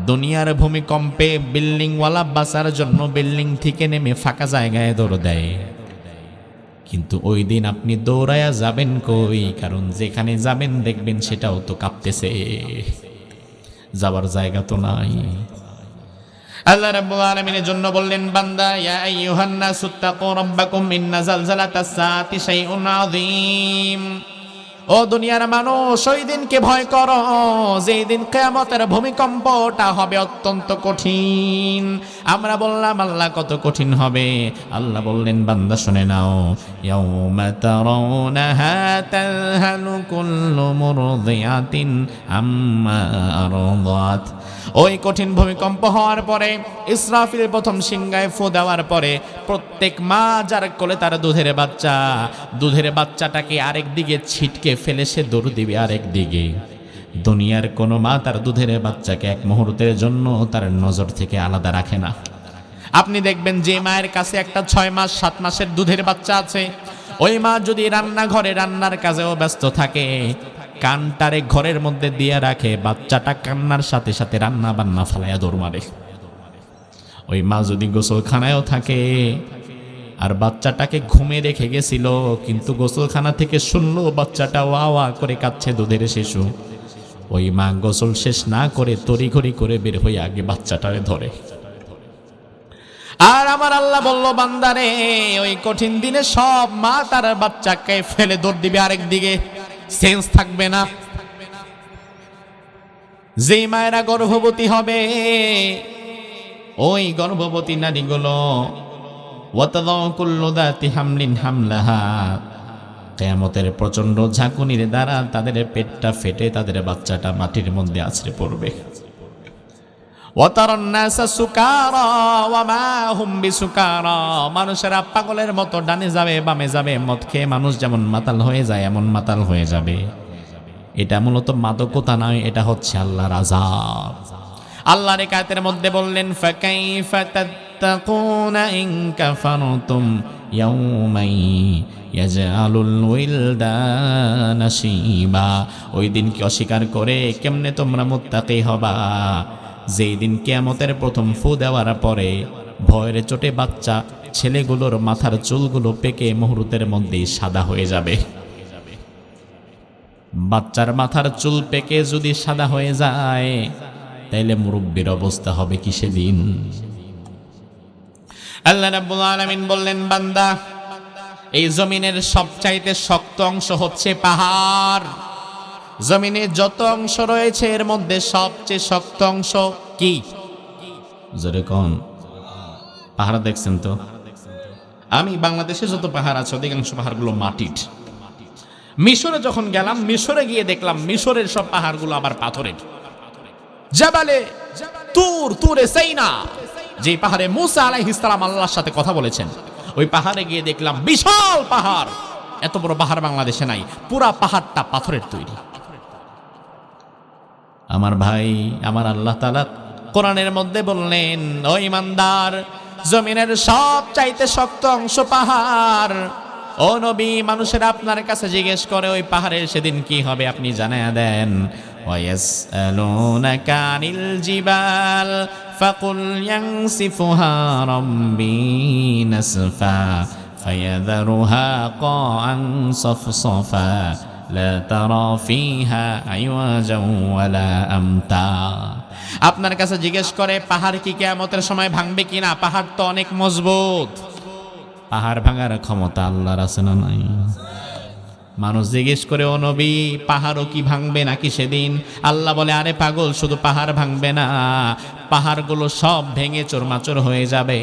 দুনিয়ার ভূমিকম্পে বিল্ডিংওয়ালা বাঁচার জন্য বিল্ডিং থেকে নেমে ফাঁকা জায়গায় দৌড় দেয়, কিন্তু ওই দিন আপনি দৌড়ায়া যাবেন কই? কারণ যেখানে যাবেন দেখবেন সেটাও তো কাঁপতেছে, যাবার জায়গা তো নাই। আল্লাহ রাব্বুল আলামিনের জন্য বললেন, বান্দা, ইয়া আইয়ুহান নাসুত্তাকু রাব্বাকুম ইন্না জালজালাতাস সাআতি শাইউন আযীম। ও দুনিয়ার মানুষ, ওই দিনকে ভয় করো, যেই দিন কিয়ামতের ভূমিকম্পটা হবে অত্যন্ত কঠিন। আমরা বললাম, আল্লাহ কত কঠিন হবে? আল্লাহ বললেন, বান্দা শুনে নাও, ইয়াউমা তারাউনাহা তাযহালু কুল্লু মুরদিআতিন আম্মা আরদাত। ওই কঠিন ভূমিকম্প হওয়ার পরে, ইসরাফিল প্রথম সিংগায় ফু দেওয়ার পরে, প্রত্যেক মা যার কোলে তার দুধের বাচ্চাটাকে আরেক দিকে ছিটকে ফেলে সে দৌড় দিবে আরেক দিকে। দুনিয়ার কোনো মা তার দুধের বাচ্চাকে এক মুহূর্তের জন্য তার নজর থেকে আলাদা রাখে না। আপনি দেখবেন যে মায়ের কাছে একটা 6 মাস 7 মাসের দুধের বাচ্চা আছে, ওই মা যদি রান্নাঘরে রান্নার কাজেও ব্যস্ত থাকে, কানটারে ঘরের মধ্যে দিয়ে রাখে, বাচ্চাটা কান্নার সাথে সাথে রান্না বান্না ফালাইয়া দৌড় মারে। ওই মা যদি গোসলখানায়ও থাকে আর বাচ্চাটাকে ঘুমে রেখে গেছিল, কিন্তু গোসলখানা থেকে শুনলো বাচ্চাটা ওয়া ওয়া করে কাঁদছে দুধের শিশু, ওই মা গোসল শেষ না করে তড়িঘড়ি করে বের হয়ে আগে বাচ্চাটারে ধরে। আর আমার আল্লাহ বলল, বান্দারে ওই কঠিন দিনে সব মা তার বাচ্চাকে ফেলে দৌড় দিবে আরেক দিকে, সেন্স থাকবে না। যেই মায়েরা গর্ভবতী হবে, ওই গর্ভবতী নারীগুলো ওয়াতাদাউ কুল্লু যাতি হামলিন হামলাহা, কিয়ামতের প্রচন্ড ঝাঁকুনির দ্বারা তাদের পেটটা ফেটে তাদের বাচ্চাটা মাটির মধ্যে আছড়ে পড়বে। ওয়াতারান নাসা সুকারা ওয়া মা হুম বিসুকারা, মানুষেরা পাগলের মতো ডানে যাবে বামে যাবে, মদ খেয়ে মানুষ যেমন মাতাল হয়ে যায় এমন মাতাল হয়ে যাবে। এটা মূলত মাদকতা নয়, এটা হচ্ছে আল্লাহর আযাব। আল্লাহর আয়াতের মধ্যে বললেন, ফাকাইফা তাত্তাকুনা ইন কাফারতুম ইয়াউমাই ইয়াজআলুল উইলদানা শিবা, ওই দিন কি অস্বীকার করে কেমনে তোমরা মুত্তাকি হবা, যেই দিন কিয়ামতের প্রথম ফু দেওয়ার পরে ভয়ের চোটে বাচ্চা ছেলেগুলোর মাথার চুলগুলো পেকে মুহূর্তের মধ্যেই সাদা হয়ে যাবে। বাচ্চার মাথার চুল পেকে যদি সাদা হয়ে যায়, তাইলে মুরব্বির অবস্থা হবে কি সেদিন। আল্লাহ রাব্বুল আলামিন বললেন, বান্দা এই জমিনের সবচাইতে শক্ত অংশ হচ্ছে পাহাড়। জমিনে যত অংশ রয়েছে এর মধ্যে সবচেয়ে শক্ত অংশ কি? জোরে কোন? পাহাড় দেখছেন তো? আমি বাংলাদেশে যত পাহাড় আছে অধিকাংশ পাহাড়গুলো মাটির। মিশরে যখন গেলাম, মিশরে গিয়ে দেখলাম মিশরের সব পাহাড়গুলো আবার পাথরের। জাবালে তুরে সাইনা, যে পাহাড়ে মুসা আলাইহিস সালাম আল্লাহর সাথে কথা বলেছেন, ওই পাহাড়ে গিয়ে দেখলাম বিশাল পাহাড়। এত বড় পাহাড় বাংলাদেশে নাই, পুরা পাহাড়টা পাথরের তৈরি। আমার ভাই, আমার আল্লাহ তাআলা কোরআনের মধ্যে বললেন, ও ঈমানদার, জমিনের সব চাইতে শক্ত অংশ পাহাড়। ও নবী, মানুষেরা আপনার কাছে জিজ্ঞেস করে ওই পাহাড়ের সেদিন কি হবে, আপনি জানায়া দেন। ওয়ায়াসআলুনাকা আনিল জিবাল ফাকুল ইয়ানসিফুহা রাব্বি নাসফা ফায়াযারুহা কাআন সাফসাফা লা তারা ফিহা আইওয়াজান ওয়ালা আমতা। আপনার কাছে জিজ্ঞেস করে পাহাড় কি কিয়ামতের সময় ভাঙবে কিনা? পাহাড় তো অনেক মজবুত। পাহাড় ভাঙার ক্ষমতা আল্লাহর আছে না নাই? মানুষ জিজ্ঞেস করে, ও নবী, পাহাড়ও কি ভাঙবে নাকি সেদিন? আল্লাহ বলে, আরে পাগল, শুধু পাহাড় ভাঙবে না, পাহাড়গুলো সব ভেঙে চোরমাচোর হয়ে যাবে।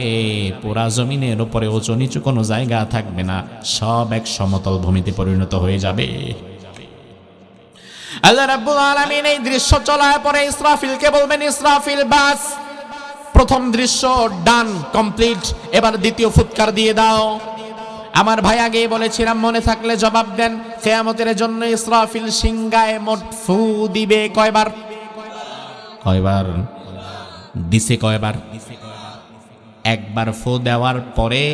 পুরা জমিনের উপরে উঁচু নিচু কোনো জায়গা থাকবে না, সব এক সমতল ভূমিতে পরিণত হয়ে যাবে। আল্লাহ রাব্বুল আলামিন এই দৃশ্য চলার পরে ইসরাফিলকে বলবেন, ইসরাফিল বাস। প্রথম দৃশ্য ডান, কমপ্লিট, এবার দ্বিতীয় ফুৎকার দিয়ে দাও। আমার ভাই আগেই বলেছিলাম, মনে থাকলে জবাব দেন। কিয়ামতের জন্য ইসরাফিল সিংহায় মোট ফু দিবে কয়বার? কয়বার দিছে? কয়বার? একবার ফু দেওয়ার পরে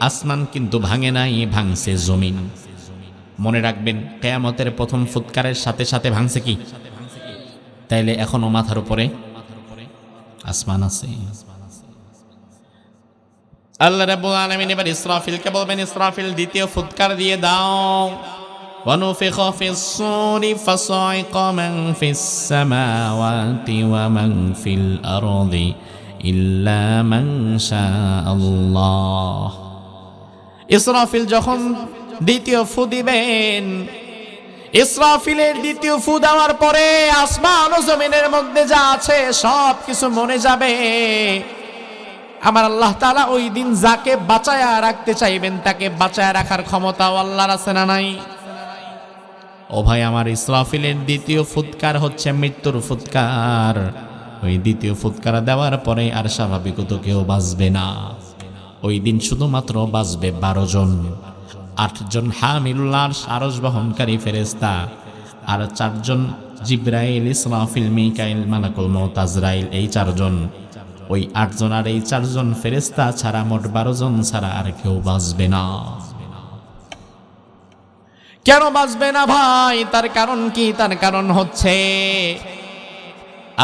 আসমান কিন্তু ভাঙে নাই, ভাঙছে জমিন। মনে রাখবেন, কিয়ামতের প্রথম ফুৎকারের সাথে সাথে ভাঙছে কি? তাইলে এখনো মাথার উপরে আসমান আছে। আল্লাহ রাব্বুল আলামিন এবার ইসরাফিলকে বলবেন, ইসরাফিল দ্বিতীয় ফুৎকার দিয়ে দাও। ওয়ানুফিখা ফিস-সূরি ফাসাইকা মান ফিস-সামাওয়াতি ওয়া মান ফিল আরদি ইল্লা মান শাআল্লাহ। ইসরাফিল যখন দ্বিতীয় ফু দিবেন, ইসরাফিলের দ্বিতীয় ফু দেওয়ার পরে আসমান ও জমিনের মধ্যে যা আছে সব কিছু মরে যাবে। আমার আল্লাহ তাআলা ওই দিন যাকে বাঁচায়া রাখতে চাইবেন তাকে বাঁচায়া রাখার ক্ষমতাও আল্লাহর আছে না নাই? ও ভাই আমার, ইসরাফিলের দ্বিতীয় ফুৎকার হচ্ছে মৃত্যুর ফুৎকার। ওই দ্বিতীয় ফুৎকার দেওয়ার পরে আর স্বাভাবিকত কেউ বাঁচবে না। ওই দিন শুধুমাত্র বাঁচবে 12 জন। 8 জন হামিলুল আরশ, আরশ বহনকারী ফেরেশতা, আর 4 জন জিব্রাইল, ইসরাফিল, মিকাইল, মালাকুল মউত, আজরাইল, এই 4 জন, ওই 8 জন আর এই 4 জন ফেরেশতা ছাড়া মোট 12 জন ছাড়া আর কেউ বাঁচবে না। কেন বাঁচবে না ভাই? তার কারণ কি? তার কারণ হচ্ছে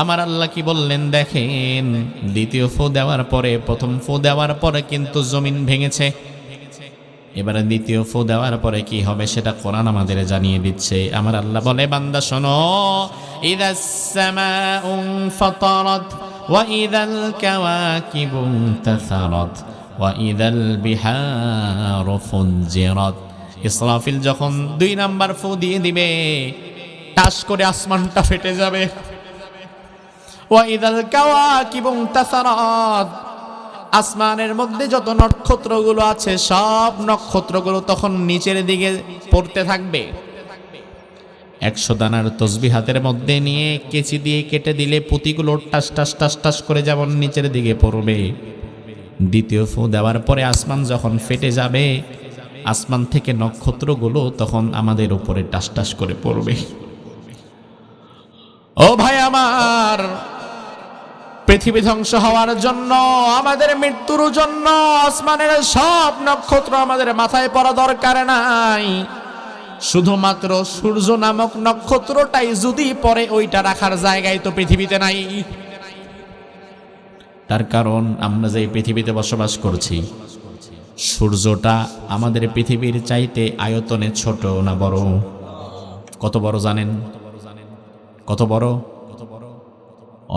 আমার আল্লাহ কি বললেন দেখেন, দ্বিতীয় ফু দেওয়ার পরে, প্রথম ফু দেওয়ার পরে কিন্তু জমিন ভেঙেছে, এবারে দ্বিতীয় ফু দেওয়ার পরে কি হবে সেটা কোরআন আমাদের জানিয়ে দিচ্ছে। আমার আল্লাহ বলে, বান্দা শোনো, ইদাস সামাউ ফাতারাত ওয়া ইদাল কাওয়াকিবু তাসারাত ওয়া ইদাল বিহারু ফুজ্জিরাত। ইসরাফিল যখন 2 নাম্বার ফু দিয়ে দিবে, টাস করে আসমানটা ফেটে যাবে। ওয়া ইদাল কাওয়াকিবু তাসারাত, আসমানের মধ্যে যত নক্ষত্রগুলো আছে সব নক্ষত্রগুলো তখন নিচের দিকে পড়তে থাকবে। 100 দানার তসবিহ হাতের মধ্যে নিয়ে কেচি দিয়ে কেটে দিলে পুঁতিগুলো টাস টাস টাস টাস করে যেমন নিচের দিকে পড়বে, দ্বিতীয় ফু দেওয়ার পরে আসমান যখন ফেটে যাবে, আসমান থেকে নক্ষত্রগুলো তখন আমাদের উপরে টাস টাস করে পড়বে। ও ভাই আমার, পৃথিবী ধ্বংস হওয়ার জন্য, আমাদের মৃত্যুর জন্য আসমানের সব নক্ষত্র আমাদের মাথায় পড়া দরকার নাই, শুধুমাত্র সূর্য নামক নক্ষত্রটাই যদি পড়ে, ওইটা রাখার জায়গায় তো পৃথিবীতে নাই। তার কারণ আমরা যে পৃথিবীতে বসবাস করছি, সূর্যটা আমাদের পৃথিবীর চাইতে আয়তনে ছোট না বড়? কত বড় জানেন? কত বড়?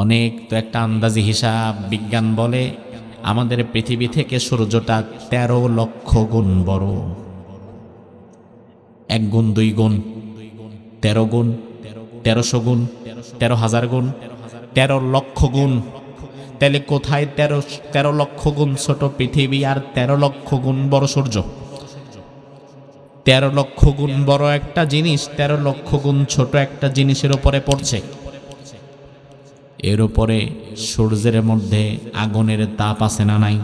অনেক। তো একটা আন্দাজি হিসাব, বিজ্ঞান বলে আমাদের পৃথিবী থেকে সূর্যটা 13 লক্ষ গুণ বড়। 1 গুণ, 2 গুণ, 13 গুণ, 1300 গুণ, 13,000 গুণ, 13 লক্ষ গুণ। তাহলে কোথায় 13 লক্ষ গুণ ছোট পৃথিবী আর 13 লক্ষ গুণ বড় সূর্য? 13 লক্ষ গুণ বড় একটা জিনিস 13 লক্ষ গুণ ছোট একটা জিনিসের উপরে পড়ছে। এর উপরে সূর্যের মধ্যে আগুনের তাপ আছে না নাই?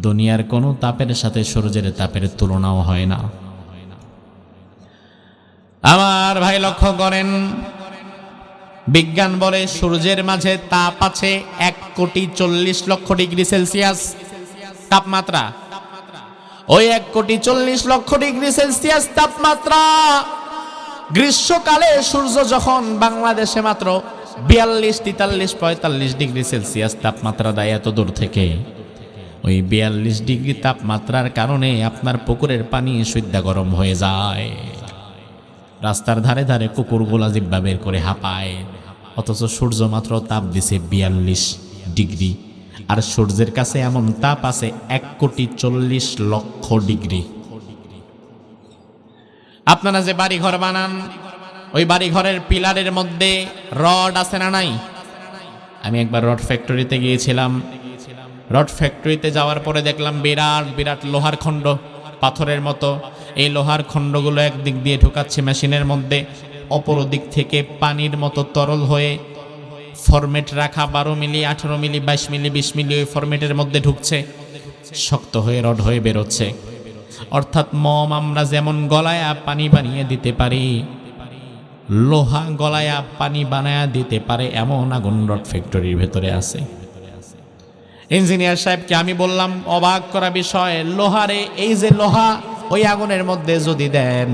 দুনিয়ার কোনো তাপের সাথে সূর্যের তাপের তুলনাও হয় না। আমার ভাই লক্ষ্য করেন, বিজ্ঞান বলে সূর্যের মাঝে তাপ আছে 1,40,00,000 ডিগ্রি সেলসিয়াস তাপমাত্রা। ওই 1,40,00,000 ডিগ্রি সেলসিয়াস তাপমাত্রা গ্রীষ্মকালে সূর্য যখন বাংলাদেশে মাত্র 42, 43, 45 ডিগ্রি সেলসিয়াস তাপমাত্রা দেয় এত দূর থেকে, ওই 42 ডিগ্রি তাপমাত্রার কারণে আপনার পুকুরের পানি শুদ্ধা গরম হয়ে যায়, রাস্তার ধারে ধারে কুকুরগুলা জিব্বা বের করে হাঁপায়। অথচ সূর্য মাত্র তাপ দিছে 42 ডিগ্রি, আর সূর্যের কাছে এমন তাপ আছে 1,40,00,000 ডিগ্রি। আপনারা যে বাড়ি ঘর বানান, ওই বাড়ি ঘরের পিলারের মধ্যে রড আছে না নাই? আমি একবার রড ফ্যাক্টরিতে গিয়েছিলাম। রড ফ্যাক্টরিতে যাওয়ার পরে দেখলাম বিরাট বিরাট লোহার খণ্ড, পাথরের মতো। এই লোহার খণ্ডগুলো একদিক দিয়ে ঢুকাচ্ছে মেশিনের মধ্যে, অপর দিক থেকে পানির মতো তরল হয়ে ফরমেট রাখা 12 মিলি, 18 মিলি, 22 মিলি, 20 মিলি ওই ফরমেটের মধ্যে ঢুকছে, শক্ত হয়ে রড হয়ে বেরোচ্ছে। অর্থাৎ মম আমরা যেমন গলায়া পানি বানিয়ে দিতে পারি, লোহা গলায়া পানি বানায়া দিতে পারে, এমন আগুন রড ফ্যাক্টরির ভেতরে আছে। ইঞ্জিনিয়ার সাহেবকে আমি বললাম, অবাক করা বিষয়, লোহারে এই যে লোহা ওই আগুনের মধ্যে যদি দেন,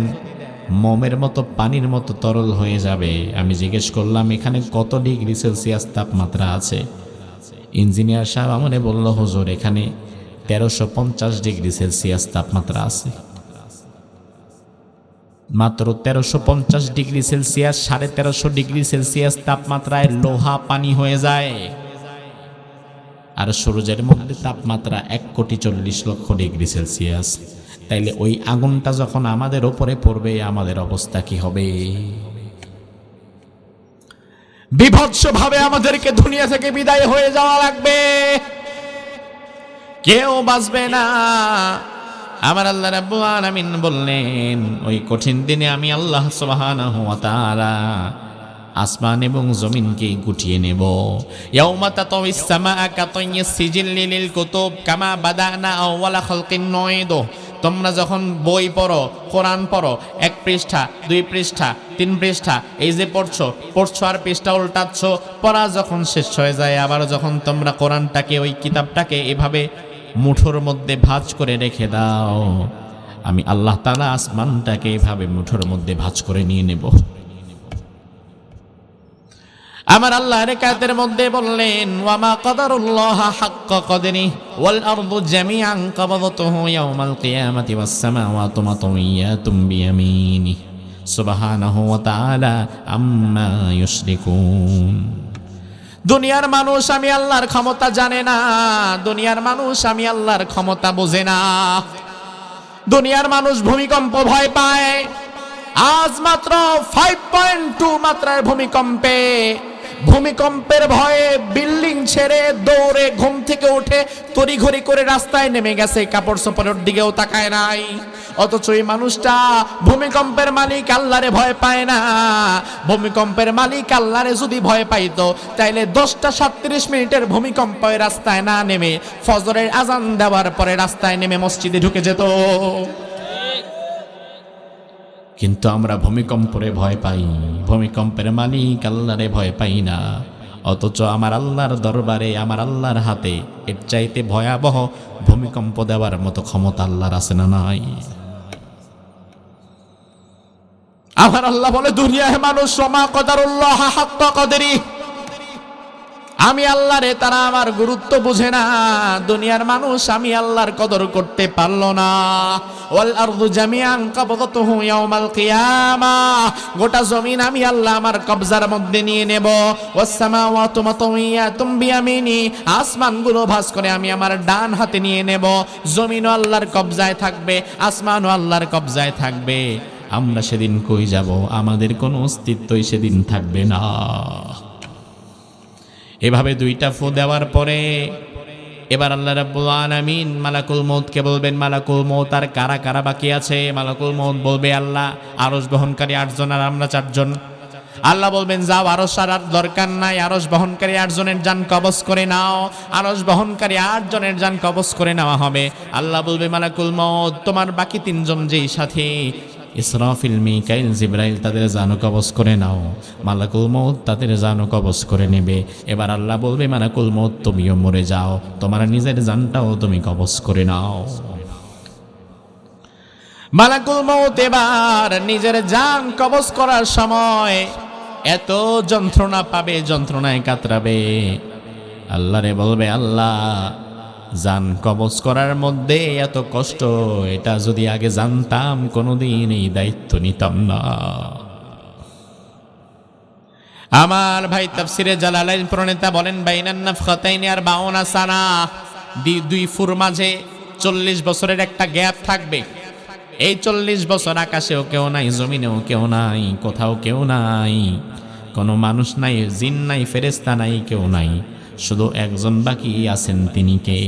মোমের মতো পানির মতো তরল হয়ে যাবে। আমি জিজ্ঞেস করলাম এখানে কত ডিগ্রি সেলসিয়াস তাপমাত্রা আছে? ইঞ্জিনিয়ার সাহেব আমাকে বলল, হুজুর এখানে 1350 ডিগ্রি সেলসিয়াস তাপমাত্রা আছে। মাত্র 1350 ডিগ্রি সেলসিয়াস, 1350 ডিগ্রি সেলসিয়াস তাপমাত্রায় লোহা পানি হয়ে যায়। আর সূর্যের মধ্যে তাপমাত্রা 1,40,00,000 ডিগ্রি সেলসিয়াস। তাইলে ওই আগুনটা যখন আমাদের উপরে পড়বে, আমাদের অবস্থা কি হবে? বিভৎসভাবে আমাদেরকে দুনিয়া থেকে বিদায় হয়ে যাওয়া লাগবে, কেউ বাঁচবে না। আমার আল্লাহ রাব্বুল আলামিন বললেন, ওই কঠিন দিনে আমি আল্লাহ সুবহানাহু ওয়া তাআলা আসমান এবং জমিনকে গুটিয়ে নেব। ইয়াউমা তাতাউইস সামাআ কাতাইয়িস সিজিল্লি লিল কুতুব কামা বাদানা আওয়ালা খালকিন নুঈদু তোমরা যখন বই পড়ো, কোরআন পড়ো, 1 পৃষ্ঠা 2 পৃষ্ঠা 3 পৃষ্ঠা এই যে পড়ছো আর পৃষ্ঠা উল্টাচ্ছ, পড়া যখন শেষ হয়ে যায় আবার যখন তোমরা কোরআনটাকে, ওই কিতাবটাকে এভাবে মুঠোর মধ্যে ভাঁজ করে রেখে দাও, আমি আল্লাহ তাআলা আসমানটাকে এভাবে মুঠোর মধ্যে ভাঁজ করে নিয়ে নেব। আমার আল্লাহ রেকাতের মধ্যে বললেন, ওয়ামা কদারুল্লাহ হাক্কা কদরি ওয়াল আরদু জামিআন কবদতুহু ইয়াওমাল কিয়ামাতি ওয়াস সামাওয়াতু মাতউইয়াতুম বিয়ামিনি সুবহানাহু ওয়া তাআলা আম্মা ইউশরিকুন। দুনিয়ার মানুষ আমি আল্লাহর ক্ষমতা জানে না, দুনিয়ার মানুষ আমি আল্লাহর ক্ষমতা বোঝে না। দুনিয়ার মানুষ ভূমিকম্প ভয় পায়। আজ মাত্র 5.2 মাত্রার ভূমিকম্পের ভয়ে বিল্ডিং ছেড়ে দৌড়ে ঘুম থেকে উঠে তড়িঘড়ি করে রাস্তায় নেমে গেছে, কাপড় চোপড়ের দিকেও তাকায় নাই। অথচ এই মানুষটা ভূমিকম্পের মালিক আল্লাহরে ভয় পায় না। ভূমিকম্পের মালিক আল্লাহরে যদি ভয় পাইতো তাইলে 10টা 37 মিনিটের ভূমিকম্প রাস্তায় না নেমে ফজরের আজান দেওয়ার পরে রাস্তায় নেমে মসজিদে ঢুকে যেত। কিন্তু আমরা ভূমিকম্পরে ভয় পাই, ভূমিকম্পের মালিক আল্লাহরে ভয় পাই না। অথচ আমার আল্লাহর দরবারে, আমার আল্লাহর হাতে এর চাইতে ভয়াবহ ভূমিকম্প দেওয়ার মতো ক্ষমতা আল্লাহর আছে না নাই? আমার আল্লাহ বলে, দুনিয়ার মানুষ ওমা কদারুল্লাহ হাক্কা কদরি, আমি আল্লাহরে তারা আমার গুরুত্ব বুঝে না। দুনিয়ার মানুষ আমি আল্লাহর কদর করতে পারলো না। ওয়াল আরদু জামিআন কবদতুহু ইয়াওমাল কিয়ামাহ, গোটা জমিন আমি আল্লাহ আমার কবজার মধ্যে নিয়ে নেব। ওয়াস সামাওয়াতু মাতউইয়াতুম বিয়ামিনি, আসমানগুলো ভাঁজ করে আমি আমার ডান হাতে নিয়ে নেব। জমিনও আল্লাহর কবজায় থাকবে, আসমানও আল্লাহর কবজায় থাকবে। আমরা সেদিন কই যাব? আমাদের কোনো অস্তিত্বই সেদিন থাকবে না। এভাবে 2টা ফু দেওয়ার পরে এবার আল্লাহ রাব্বুল আলামিন মালাকুল মউতকে বলবেন, মালাকুল মউত আর কারা কারা বাকি আছে? মালাকুল মউত বলবে, আল্লাহ আরশ বহনকারী 8 জন আর আমরা 4 জন। আল্লাহ বলবেন, যাও আরশ আর দরকার নাই, আরশ বহনকারী 8 জনের জান কবজ করে নাও। আরশ বহনকারী 8 জনের জান কবজ করে নেওয়া হবে। আল্লাহ বলবে, মালাকুল মউত তোমার বাকি 3 জন যেই সাথে ইসরাফিল, মিকাইল, জিবরাইল তাদের জানও কবজ করে নাও। মালাকুল মউত তাদের জানও কবজ করে নেবে। এবার আল্লাহ বলবে, মালাকুল মউত তুমিও মরে যাও, তোমার নিজের জানটাও তুমি কবজ করে নাও। মালাকুল মউত এবার নিজের জান কবজ করার সময় এত যন্ত্রণা পাবে, যন্ত্রণায় কাতরাবে। আল্লাহরে বলবে, আল্লাহ জান কবজ করার মধ্যে এত কষ্ট, এটা যদি আগে জানতাম কোনোদিন এই দায়িত্ব নিতাম না। আমার ভাই তাফসিরে জালালাইন প্রণেতা বলেন, বাইনান নাফখাতাইনি 40 সানা, 2 ফুর মাঝে 40 বছরের একটা গ্যাপ থাকবে। এই 40 বছর আকাশেও কেউ নাই, জমিনেও কেউ নাই, কোথাও কেউ নাই, কোনো মানুষ নাই, জিন নাই, ফেরেশতা নাই, কেউ নাই, শুধু একজন বাকি আছেন, তিনি কে?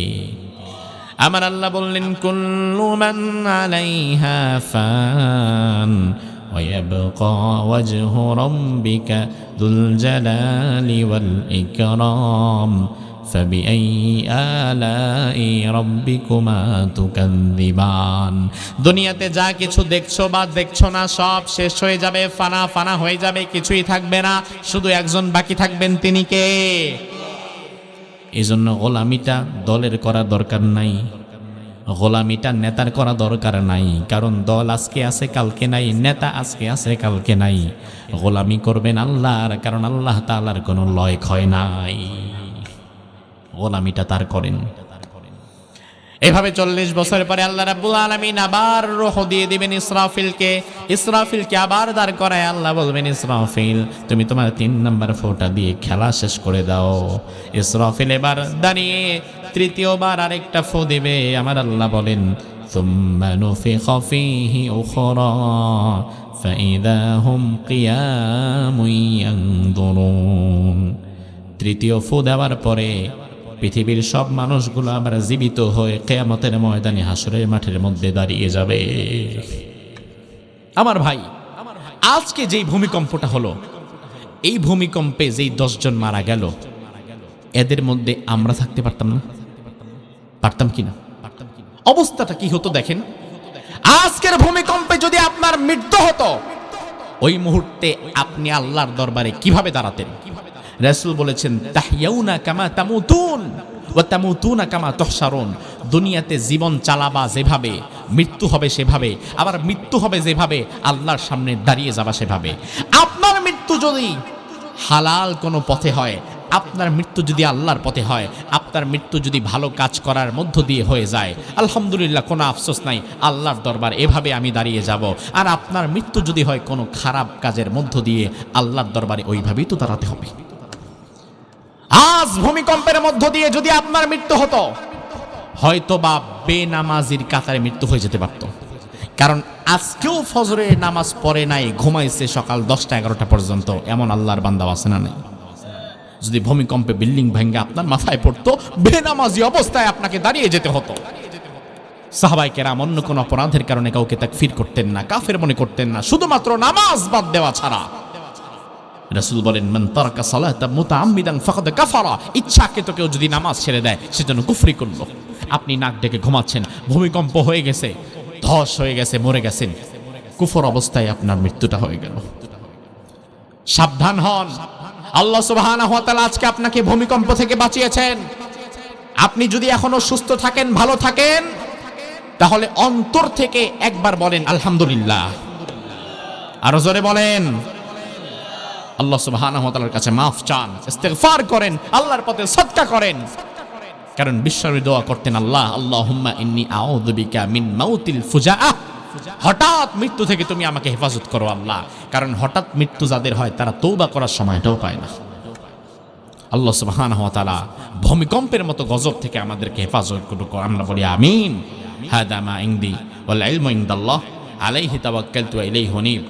আমার আল্লাহ বললেন, কুল্লু মান আলাইহা ফান ওয়া ইয়াবকা ওয়াজহু রাব্বিকা যুল জালালি ওয়াল ইকরাম ফাবিআইয়ি আলাই রাব্বিকুমা তুকাযযিবান। দুনিয়াতে যা কিছু দেখছো বা দেখছো না সব শেষ হয়ে যাবে, ফানা ফানা হয়ে যাবে, কিছুই থাকবে না, শুধু একজন বাকি থাকবেন, তিনি কে? এই জন্য গোলামিটা দলের করা দরকার নাই, গোলামিটা নেতার করা দরকার নাই। কারণ দল আজকে আছে কালকে নাই, নেতা আজকে আছে কালকে নাই। গোলামি করবেন আল্লাহর, কারণ আল্লাহ তাআলার কোনো লয় ক্ষয় নাই, গোলামিটা তার করেন। এভাবে 40 বছর পরে আল্লাহ রাব্বুল আলামিন আবার রূহ দিয়ে দিবেন ইসরাফিলকে। ইসরাফিলকে আবার দাঁড় করায় আল্লাহ বলবেন, ইসরাফিল তুমি তোমার 3 নাম্বার ফোঁটা দিয়ে খেলা শেষ করে দাও। ইসরাফিল এবার দাঁড়িয়ে 3য়বার আরেকটা ফু দিবে। আমার আল্লাহ বলেন, সুম্মা নুফিখা ফীহি উখরা ফাইযা হুম কিয়ামুন ইয়ানযুরুন। 3য় ফু দেওয়ার পরে পৃথিবীর সব মানুষগুলো আবার জীবিত হয়ে কিয়ামতের ময়দানে হাসরের মাঠের মধ্যে দাঁড়িয়ে যাবে। আমার ভাই, আজকে যেই ভূমিকম্পটা হলো, এই ভূমিকম্পে যেই 10 জন মারা গেল, এদের মধ্যে আমরা থাকতে পারতাম না? পারতাম কিনা? অবস্থাটা কি হতো দেখেন। আজকের ভূমিকম্পে যদি আপনার মৃত্যু হতো, ওই মুহূর্তে আপনি আল্লাহর দরবারে কিভাবে দাঁড়াতেন? রাসূল বলেছেন, তাহইয়াউনা কামা তামুতুন ওয়া তামুতুনা কামা তুহশারুন। দুনিয়াতে জীবন চালাবা যেভাবে, মৃত্যু হবে সেভাবে, আবার মৃত্যু হবে যেভাবে, আল্লাহর সামনে দাঁড়িয়ে যাবা সেভাবে। আপনার মৃত্যু যদি হালাল কোনো পথে হয়, আপনার মৃত্যু যদি আল্লাহর পথে হয়, আপনার মৃত্যু যদি ভালো কাজ করার মধ্য দিয়ে হয়ে যায়, আলহামদুলিল্লাহ, কোনো আফসোস নাই, আল্লাহর দরবার এভাবে আমি দাঁড়িয়ে যাব। আর আপনার মৃত্যু যদি হয় কোনো খারাপ কাজের মধ্য দিয়ে, আল্লাহর দরবারে ওইভাবেই তো দাঁড়াতে হবে। আজ ভূমিকম্পের মধ্য দিয়ে যদি আপনার মৃত্যু হতো, হয়তো বা বেনামাজির কাতারে মৃত্যু হয়ে যেতে পারত। কারণ আজকেও ফজরের নামাজ পড়ে নাই, ঘুমাইছে সকাল 10টা-11টা পর্যন্ত, এমন আল্লাহর বান্দা আছে না নাই? যদি ভূমিকম্পে বিল্ডিং ভেঙে আপনার মাথায় পড়তো, বেনামাজি অবস্থায় আপনাকে দাঁড়িয়ে যেতে হতো। সাহাবায়ে কেরাম অন্য কোন অপরাধের কারণে কাউকে তাকফির করতেন না, কাফের মনে করতেন না, শুধুমাত্র নামাজ বাদ দেওয়া ছাড়া। রাসূল বলেন, মান তারাকা সালাতা মুতাআম্মিদান ফাকাদ কাফারা। ইচ্ছাকৃত কেউ যদি নামাজ ছেড়ে দেয়, সেজন্য কুফরি করলো। আপনি নাক ডেকে ঘুমাচ্ছেন, ভূমিকম্প হয়ে গেছে, ধস হয়ে গেছে, মরে গেছেন, কুফর অবস্থায় আপনার মৃত্যুটা হয়ে গেল। সাবধান হন। আল্লাহ সুবহানাহু ওয়া তাআলা আজকে আপনাকে ভূমিকম্প থেকে বাঁচিয়েছেন। আপনি যদি এখনো সুস্থ থাকেন, ভালো থাকেন, তাহলে অন্তর থেকে একবার বলেন আলহামদুলিল্লাহ। আরো জোরে বলেন। আল্লাহ সুবহানাহু ওয়া তাআলার কাছে মাফ চান, ইস্তিগফার করেন, আল্লাহর পথে সদকা করেন। কারণ বিশ্বনবী দোয়া করতেন, আল্লাহুম্মা ইন্নী আউযু বিকা মিন মাউতিল ফুজাআহ। হঠাৎ মৃত্যু থেকে তুমি আমাকে হেফাজত করো আল্লাহ। কারণ হঠাৎ মৃত্যু যাদের হয়, তারা তওবা করার সময়টাও পায় না। আল্লাহ সুবহানাহু ওয়া তাআলা ভূমিকম্পের মতো গজব থেকে আমাদেরকে হেফাজত করুক। আমরা বলি আমিন। হাদা মা ইনদি ওয়াল ইলমু ইনদাল্লাহ আলাইহি তাওয়াক্কালতু ওয়া ইলাইহি উনীব।